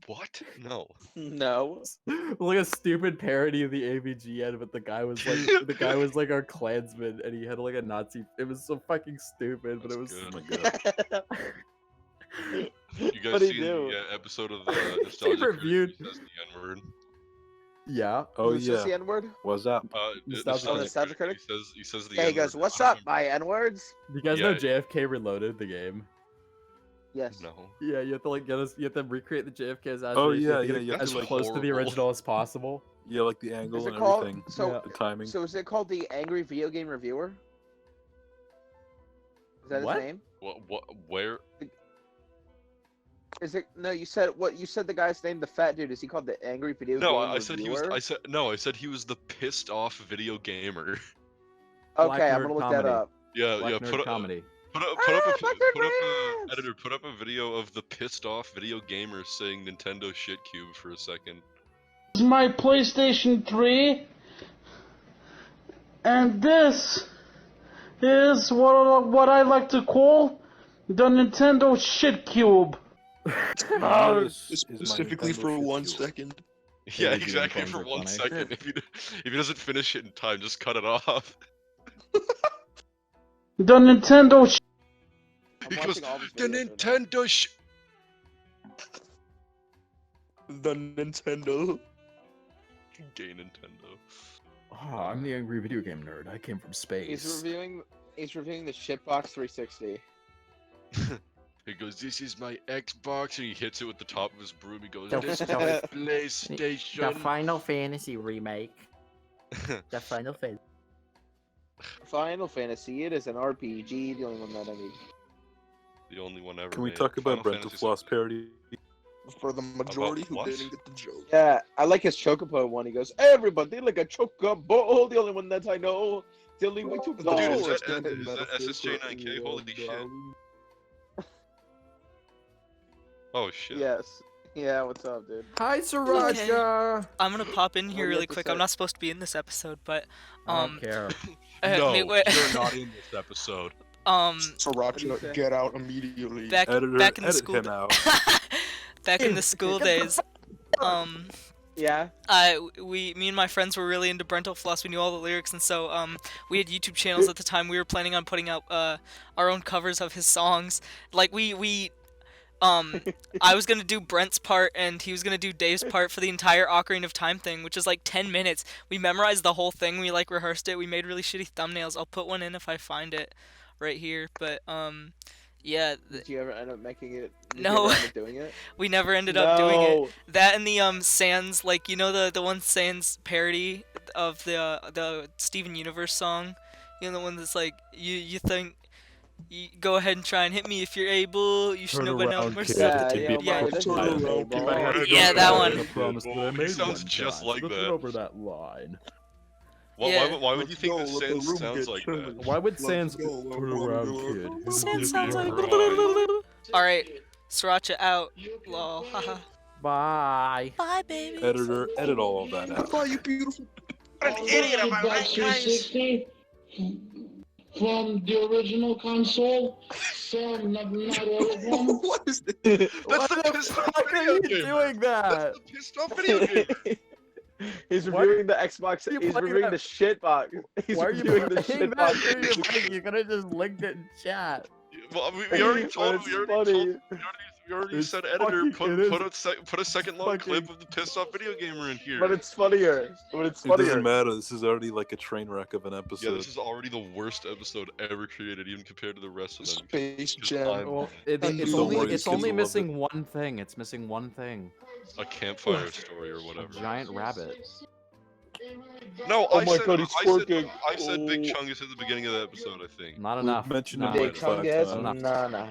what? No. No. Like a stupid parody of the AVG ad, but the guy was like our Klansman, and he had like a Nazi. It was so fucking stupid, but it was. That's Oh good. my god. You guys What'd he seen do? the episode of the Nostalgia Critic reviewed. who says the N-word? Yeah. Oh Who says the yeah. N-word? What's up? Nostalgia Oh, Nostalgia Critic? He says the Yeah, he N-word. goes, "What's I up, don't my N-words?" You guys know Yeah. JFK Reloaded, the game. Yes. No. Yeah, you have to like you have to recreate the JFK assassination. Oh, you have yeah, to get yeah, it you have as to, like, close to the horrible. original as possible. Yeah, like the angle Is it and called? everything. So, The timing. so is it called the Angry Video Game Reviewer? Is that What? his name? What? Where? Is it? No, you said what? You said the guy's name, the fat dude. Is he called the Angry Video No, Game I said he was. Reviewer? I said he was the pissed off video gamer. Black Okay, I'm nerd gonna look comedy. that up. Yeah, Black yeah. nerd Put up, comedy. put up, Ah, a, Black put Nerd up Rants! a, editor. Put up a video of the pissed off video gamer saying Nintendo Shitcube for a second. my PlayStation 3, and this is what I like to call the Nintendo Shitcube. Specifically for 1 second. Yeah, exactly for 1 second. If he doesn't finish it in time, just cut it off. The Nintendo He goes, the Nintendo The Nintendo. Gay Nintendo. Oh, I'm the angry video game nerd. I came from space. He's reviewing the Shitbox 360. He goes, this is my Xbox, and he hits it with the top of his broom. He goes, The- this is the- my PlayStation. The Final Fantasy remake. The Final Fantasy. Final Fantasy, it is an RPG, the only one that I need. The only one ever. Can we made. talk about Final Brental Fantasy Floss parody? For the majority About who what? didn't get the joke. Yeah, I like his Chocobo one. He goes, everybody like a Chocobo, the only one that I know. The only way to go. Dude, is that SSJ9K? Holy shit. Oh shit. Yes. Yeah, what's up, dude? Hi, Sriracha. I'm gonna pop in here What do you really have to quick. say? I'm not supposed to be in this episode, but I don't care. No, wait, wait. you're not in this episode. Sriracha, get out immediately. back in the edit school him out. back in the school days, Yeah. me and my friends were really into Brental Floss. We knew all the lyrics, and so we had YouTube channels at the time. We were planning on putting out our own covers of his songs. Like I was gonna do Brent's part, and he was gonna do Dave's part for the entire Ocarina of Time thing, which is like 10 minutes. We memorized the whole thing. We like rehearsed it. We made really shitty thumbnails. I'll put one in if I find it right here. But yeah. Did you ever end up making it? Did No. You ever end up doing it? We never ended up doing it. No. That and the Sans, like, you know the one Sans parody of the Steven Universe song? You know, the one that's like, you think, you go ahead and try and hit me if you're able, you should know by now. Yeah, that one. It sounds just like that. Over that line. Why would you think that Sans sounds like that? Why would Sans turn around, kid? Sans sounds like. Alright, Sriracha out. Lol, haha. Bye. Bye, baby. Editor, edit all of that out. Bye, you beautiful. What an idiot am I, right, guys? From the original console, some, not all of them. What is this? That's the pissed off Why are you video game. doing that? That's the pissed off video game. He's Why- reviewing the Xbox. you He's playing reviewing that- the shitbox. He's Why are you reviewing the playing that shitbox. video? You could have just linked it in chat. Well, we already told. It's We already funny. told. We already It's said editor fucking- put a second long fucking- clip of the pissed off video gamer in here. But it's funnier. But it's It funnier. doesn't matter. This is already like a train wreck of an Yeah, episode. this is already the worst episode ever created, even compared to the rest of them. Space Just Jam. time. Well, Don't it's worry, only kids will love missing one thing. It's missing one thing. A campfire story or A whatever. giant rabbit. No, Oh I my said, God, he's I said, twerking. I said Big Oh. Chungus at the beginning of the episode, I think. Not enough. mentioned Not it Big like enough. 5 Chungus, times. nah.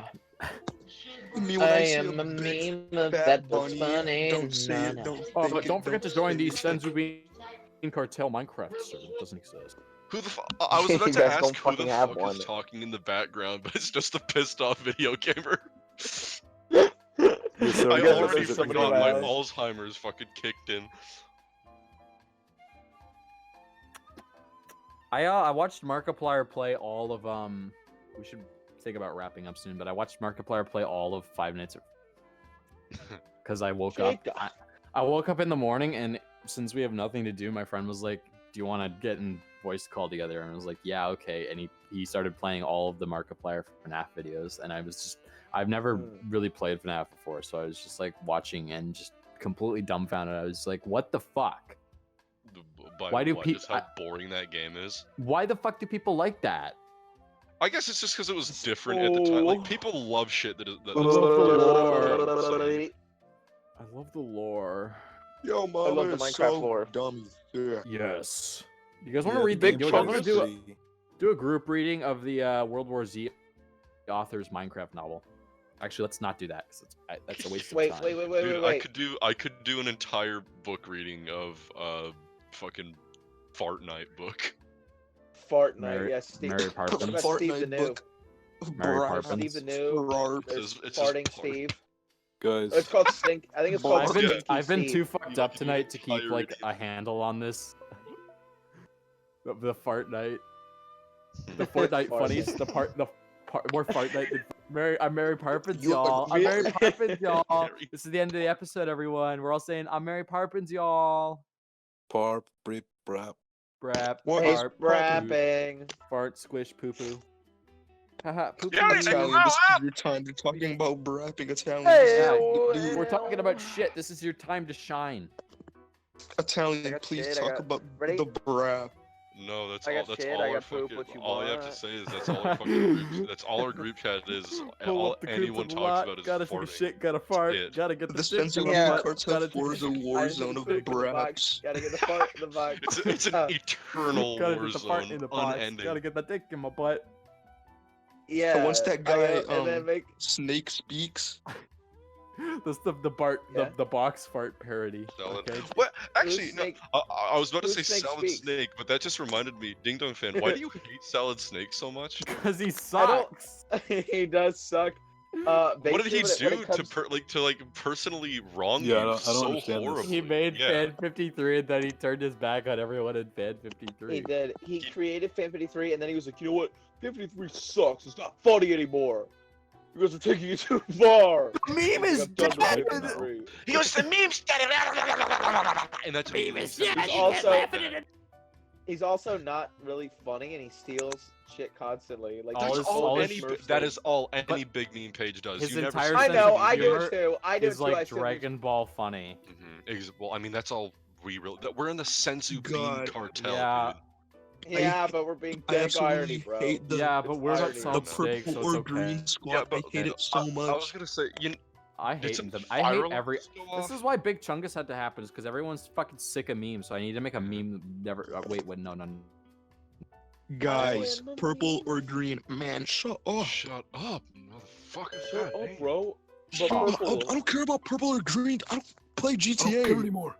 Me when I see am a big meme of fat that bunny, was funny. Don't say it, Nah. don't Oh, think but it, don't forget to say join the it. Senzu Cartel Minecraft server. It doesn't exist. Who the I was about You to guys ask don't who the fucking have fuck one. is talking in the background, but it's just a pissed off video gamer. Yes, I sir, I guess already there's somebody forgot my around. Alzheimer's fucking kicked in. I watched Markiplier play all of We should think about wrapping up soon, but I watched Markiplier play all of 5 Nights because I woke up. I woke up in the morning, and since we have nothing to do, my friend was like, "Do you want to get in voice call together?" And I was like, "Yeah, okay." And he started playing all of the Markiplier FNAF videos, and I've never really played FNAF before, so I was just like watching and just completely dumbfounded. I was like, "What the fuck? Why do just how boring that game is? Why the fuck do people like that?" I guess it's just because it was different at the time. Like, people love shit that is. I love the lore. Yo, I mama love the is Minecraft so lore. dummy. Yeah. Yes. You guys want to Yeah, read Big the? You guys want Chungus. to do a group reading of the World War Z author's Minecraft novel? Actually, let's not do that because that's a waste of time. Dude, I could do an entire book reading of fucking Fortnite book. Fortnite, yes, Steve. Mary Parpin. That's Steve the Noob. Mary Parpin. Steve the Noob. There's It's just Farting Fart. Steve. Guys. It's called stink. I think it's called stinky I've been seed. too fucked up tonight to keep like a handle on this. The fart night. The Fortnite funnies. More fart night than I'm Mary Parpins, y'all. I'm Mary Parpins, y'all. This is the end of the episode, everyone. We're all saying I'm Mary Parpins, y'all. Parp, brip, brap. Brap. He's Parp, rapping. Fart, squish, poo poo. Haha, poo poo. Italian, this is your time. You're talking about rapping Italian. Yeah, we're talking about shit. This is your time to shine. Italian, please talk about the brap. No, that's I all. got That's shit, all I our got poop, fucking. what you All you have to want? say is that's all our fucking. That's all our group chat is. Pull All up the anyone coops a talks lot, about is gotta take a farting. shit, gotta fart, It. gotta get the The shit Sensu in the Bean butt, Cartel gotta take 4 is a war zone of braps. Gotta get the fart in the box. It's an eternal gotta war get the fart in zone, the box, unending. gotta get the dick in my butt. Yeah. So once that I guy go- and then make Snake speaks. That's the box fart parody. Salad. Okay. What? Actually, no. Snake- I was about to say Who's Snake Salad Speaks? Snake, but that just reminded me. Ding Dong fan, why do you hate Salad Snake so much? Because he I sucks. don't. He does suck. What did he basically when do it comes- to personally wrong Yeah, I you don't so understand this. horribly? He made Yeah. Fan 53 and then he turned his back on everyone in Fan 53. He did. He created Fan 53, and then he was like, you know what? Fan 53 sucks. It's not funny anymore. You guys are taking it too far. Meme is I'm done with dead. Fan 53. He goes to memes. And that's He's also not really funny, and he steals shit constantly. Like All That's his- all all his any. Smurfs That thing. is all any big meme page does. His You never entire see I sense know. of I do humor it too. I do it is too. I like still do- Dragon Ball funny. Well, I mean, that's all we really. We're in the Sensu Bean God. cartel, Yeah. dude. Yeah, but we're being I big absolutely irony, bro. hate the Yeah, but we're not irony. the solid steak, so purple it's or okay. green squad. Yeah, but I hate it so I was much. gonna say, I Did hate some them. I hate viral every. ones go This off? is why Big Chungus had to happen, is because everyone's fucking sick of memes. So I need to make a meme. Never. Wait, no. Guys, purple or green? Man, shut up. Shut up, motherfucker. Shut God up, dang. bro. Shut But up. I don't care about purple or green. I don't play GTA anymore.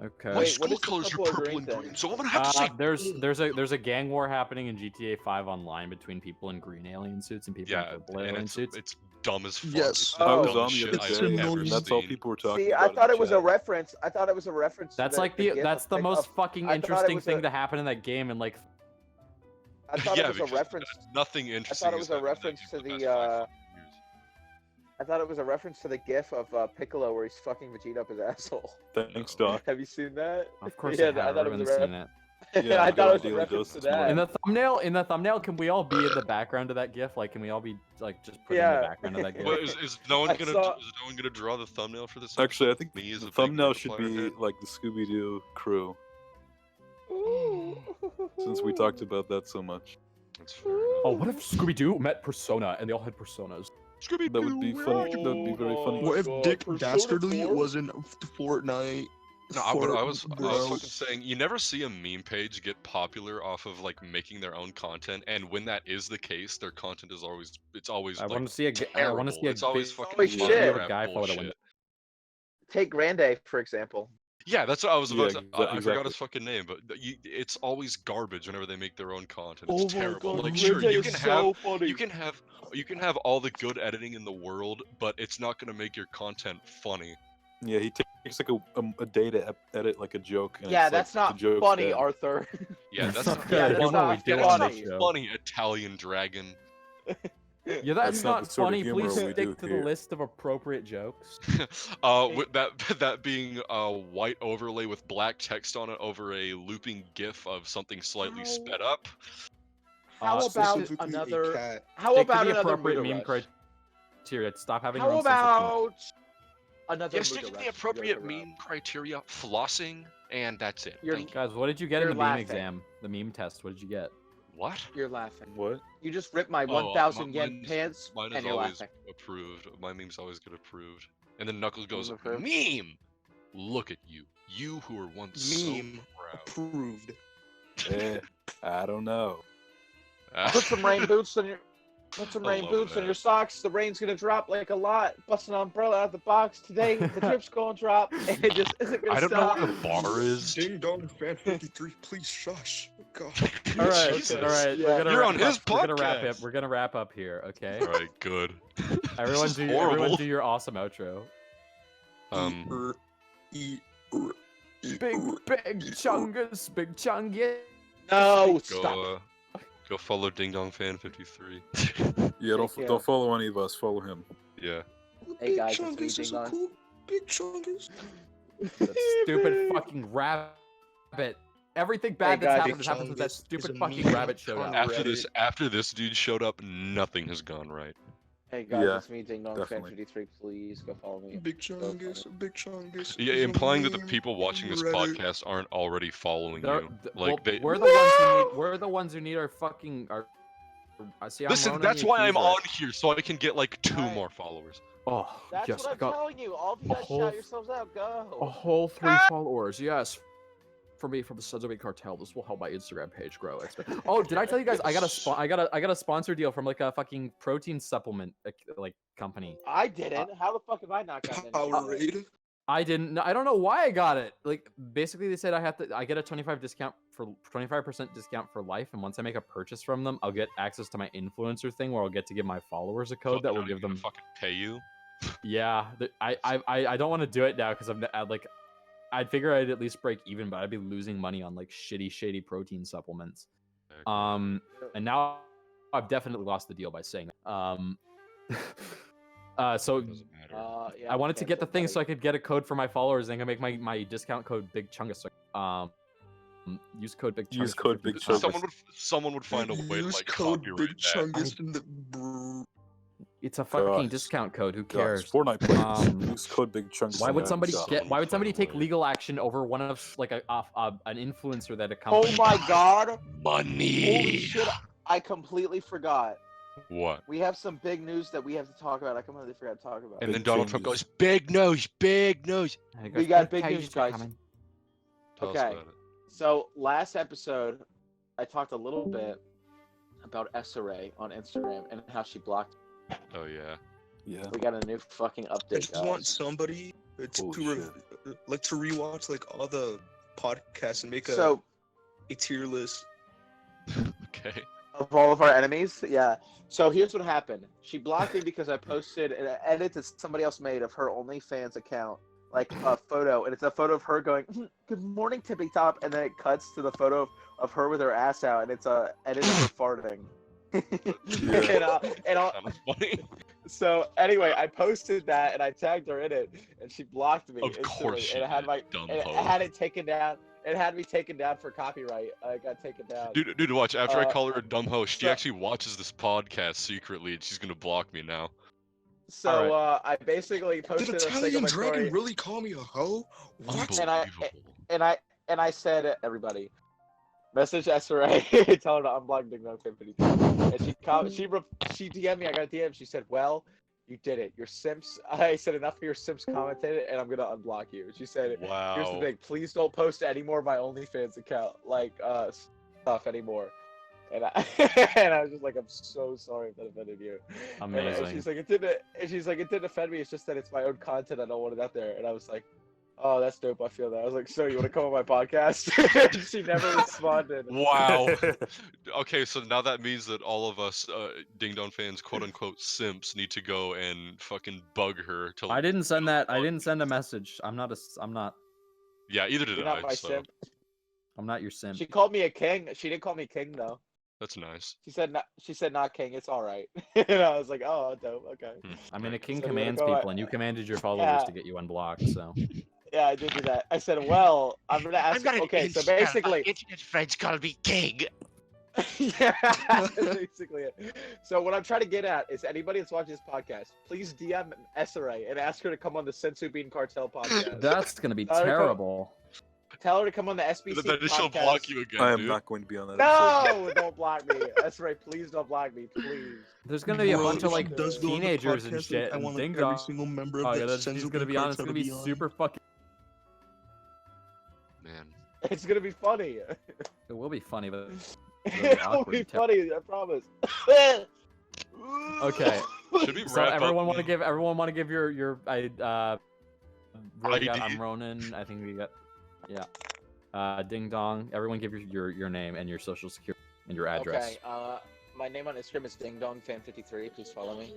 Okay. My Wait, what school is the colors are purple or purple green and thing? green, so I'm gonna have to say. There's a gang war happening in GTA 5 online between people in green alien suits and people Yeah, in purple and alien it's suits. dumb as fuck. Yes. It's the I was dumbest on the shit other I've It's day, ever and that's all seen. people were talking See, about. I in thought it was a chat. reference. I thought it was a reference. That's to like the that's the most fucking I thought it interesting was thing a- to happen in that game, and like I thought Yeah, it was a because reference. nothing I interesting. thought it has was a happened in that reference game to for the the. past 5 years. I thought it was a reference to the GIF of Piccolo where he's fucking Vegeta up his asshole. Thanks, Doc. Have you seen that? of course Yeah, I have. thought it was Everyone's a seen ref- it. Yeah, I Dylan thought it was a Daily reference to Dose this morning. that. In the thumbnail, can we all be in the background of that GIF? Like, can we all be like just put in Yeah. the background of that GIF? Well, is no one I gonna saw- is no one gonna draw the thumbnail for this? Actually, I think Me as a the big thumbnail should Markiplier be head? like the Scooby Doo crew, Ooh. since we talked about that so much. That's fair. Oh, what if Scooby Doo met Persona and they all had personas? Scooby That would be funny. That would be very funny. What if Dick Persona Dastardly 4? was in Fortnite? No, I was Bro. fucking saying you never see a meme page get popular off of like making their own content, and when that is the case, their content is always I like, want to see a. I terrible. want to see a. It's always big- fucking Holy mom shit. crap Guy photo bullshit. Take Grande for example. Yeah, that's what I was about Yeah, to. I forgot exactly. his fucking name, but it's always garbage whenever they make their own content. Oh It's my terrible. God, Like, Grande sure, you is can so have funny. you can have all the good editing in the world, but it's not gonna make your content funny. Yeah, he takes like a day to edit like a joke. And Yeah, it's, that's like, not the joke's funny, dead. Arthur. Yeah, that's not not Yeah, good. that's That's what we not did That's on not this show. funny, Italian dragon. Yeah, that's That's not not the sort of funny. humor Please we stick do to here. the list of appropriate jokes. With that being a white overlay with black text on it over a looping GIF of something slightly sped up. How about Specifically a another? cat. How Stick to about the another appropriate Muda meme Rush? criteria. Stop having your How own sense of humor. about another? Yeah, stick to Muda the Rush appropriate Muda Rush? meme criteria, flossing, and that's it. You're- Thank you. Guys, what did you get in You're the meme laughing. exam? The meme test. What did you get? What? You're laughing. What? You just ripped my Oh, 1,000 yen mine's- pants, Mine is and you're always laughing. approved. My memes always get approved. And then Knuckles goes, Those are approved. meme! Look at you. You who were once Meme. so proud. Approved. I don't know. Put some rain boots on your. Put some I rain love boots on that. your socks. The rain's gonna drop like a lot. Bust an umbrella out the box today. The drip's gonna drop, and it just isn't gonna I don't know stop. where the bar is. Ding dong fan 53, please shush. God. All right, Jesus. all right. Yeah. We're gonna You're wrap on his up. We're gonna wrap podcast. up. We're gonna wrap up here. Okay. All right, good. Everyone This do is everyone horrible. do your awesome outro. Big chungus, big chungus. No, stop. Go follow Ding Dong Fan 53. Yeah, Take care. don't follow any of us. Follow him. Yeah. Hey guys, Big it's Chungus me, is Ding a Dong. cool Big Chungus. That stupid fucking rabbit. Everything bad Hey, that's guys, happened has happened since that Chungus is stupid a fucking meme rabbit showed on up. Reddit. After this dude showed up, nothing has gone right. Hey guys, Yeah, it's me, Ding Dong Fan definitely. 53. Please go follow me. Big Chungus, Big Chungus. Yeah, is a implying that the meme people watching this on Reddit. podcast aren't already following They're- you. well, Like they. we're the ones who need. We're the ones who need our fucking. I see. Listen, I'm that's why I'm accuser. on here, so I can get like 2 Alright. more followers. Oh, That's yes, what I I'm got telling you. All of you a guys whole shout yourselves out. a Go. whole 3 followers. Yes. For me, from the Sons of a Cartel, this will help my Instagram page grow. Oh, did I tell you guys? I got a sponsor deal from like a fucking protein supplement like company. I didn't. How the fuck have I not gotten into it? Powerade. I didn't. I don't know why I got it. Like basically, they said I get a 25% discount for life, and once I make a purchase from them, I'll get access to my influencer thing, where I'll get to give my followers a code that will give them. Fucking pay you. Yeah, I don't want to do it now because I'm like, I'd figure I'd at least break even, but I'd be losing money on like shady protein supplements. And now I've definitely lost the deal by saying that. So Yeah, I wanted to get the thing buddy. so I could get a code for my followers and I can make my discount code Big Chungus. Use code Big Chungus. Use for code Big 50%. Chungus. Someone would find a way to Use like code copyright Big that. Chungus in the It's a fucking Guys. discount code. Who Guys, cares? Fortnite players, use code Big Chungus. Why in would the somebody shop. get? Why would somebody take legal action over one of like an influencer that a company? Oh my god. Money. Holy shit. I completely forgot. What? We have some big news that we have to talk about. I completely forgot to talk about. And then Big Donald Trump changes. goes, "Big nose, big nose." We got big news, changes are guys. coming. Tell us Okay. about it. So last episode, I talked a little bit about SRA on Instagram and how she blocked. Oh yeah. Yeah. We got a new fucking I update, just want guys. somebody to to rewatch like all the podcasts and make So a tier list. Okay. of all of our enemies, yeah. So here's what happened. She blocked me because I posted an edit that somebody else made of her OnlyFans account, like a photo, and it's a photo of her going, "Good morning, Tippy Top," and then it cuts to the photo of her with her ass out, and it's a edit of her farting. and I'll, Kind of funny. so anyway, I posted that and I tagged her in it, and she blocked me. Of instantly, course she and it had did, my, dumb and it hoe. had it taken down. It had me taken down for copyright. I got taken down. Dude, watch. After I Uh, call her a dumb hoe, she so- actually watches this podcast secretly, and she's gonna block me now. So I basically posted Did a thing Italian on my Dragon story, really call me a hoe? What? and I said, everybody, message SRA, tell her to unblock Ding Dong 52. And she DM'd me. I got a DM. She said, "Well, you did it. Your simps." I said, "Enough of your simps commented, and I'm gonna unblock you." She said, Wow. "Here's the thing. Please don't post any more of my OnlyFans account, like stuff anymore." And I, and I was just like, "I'm so sorry if that offended you." Amazing. And she's like, "It didn't." And she's like, "It didn't offend me. It's just that it's my own content. I don't want it out there." And I was like, "Oh, that's dope. I feel that." I was like, "So you want to come on my podcast?" She never responded. Wow. Okay, so now that means that all of us Ding Dong fans, quote unquote simps, need to go and fucking bug her to. I didn't send that. I didn't send a message. I'm not. Yeah, either did You're not I. my So simp. I'm not your simp. She called me a king. She didn't call me king though. that's nice. She said not. She said not king. It's all right. And I was like, "Oh, dope. Okay." I mean, a king So you wanna commands go people, and you commanded your followers Yeah. to get you unblocked. So Yeah, I did do that. I said, "Well, I'm gonna ask." Okay, so basically, internet friends call me king. yeah, that's basically it. So what I'm trying to get at is anybody that's watching this podcast, please DM SRA and ask her to come on the Sensu Bean Cartel podcast. that's gonna be Tell her to come- terrible. Tell her to come on the SBC Then she'll podcast. block you again, I am dude. not going to be on that episode. No, don't block me. SRA, please don't block me, please. There's gonna be a Bro, bunch of if she like does go on the teenagers and podcast, shit, I and want Ding every Dong. single member of Oh the yeah, she's Sensu gonna Bean be on. It's Cartel gonna be to on. super fucking. Man. It's gonna be funny. It will be funny, but It'll awkward be and funny, I promise. Okay. Should we So wrap everyone up? want to give your really got, I'm Ronan. I think we got Ding Dong. Everyone give your name and your social security and your address. Okay. My name on Instagram is dingdongfan53. Please follow me.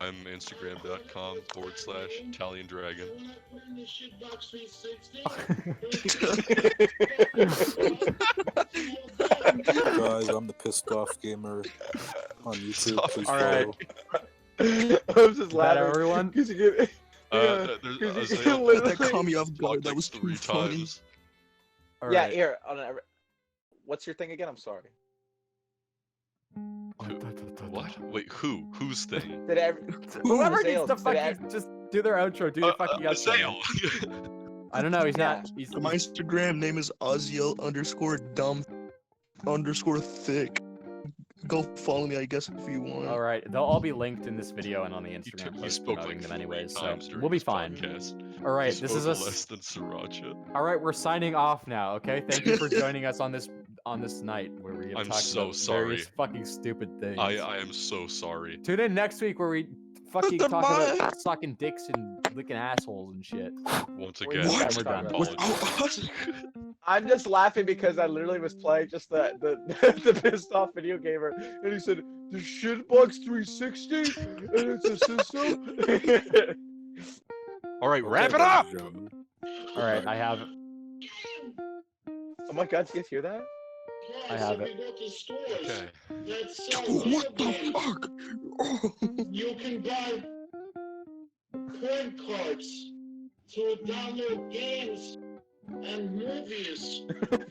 I'm Instagram.com/Italian Dragon. Guys, I'm the pissed off gamer on YouTube. Please All right. I'm just laughing. Everyone. There's That caught me off guard. That was too 3 funny. times. Yeah, here. What's your thing again? I'm sorry. What? Wait, who? Whose thing? Whoever needs Sales, to did fucking just do their outro. Do your fucking outro. Sale. I don't know. He's not. He's My Instagram name is Oziel_dumb_thick. Go follow me, I guess, if you want. all right. They'll all be linked in this video and on the You Instagram you post spoke promoting like them 3 anyways, so times during we'll be this fine. podcast. All right, You this spoke is us. less than Sriracha. All right, we're signing off now. Okay, thank you for joining us on this night where we have I'm talked so about sorry. various fucking stupid things. I am so sorry. Tune in next week where we fucking talk about sucking dicks and licking assholes and shit. Once What? again, What? we're done. I'm just laughing because I literally was playing just the pissed off video gamer, and he said the shitbox 360, and it's a system. All right, wrap it up. All right, I have. Oh my God, do you guys hear that? I have it. Okay. What the fuck? You can buy point cards to download games and movies from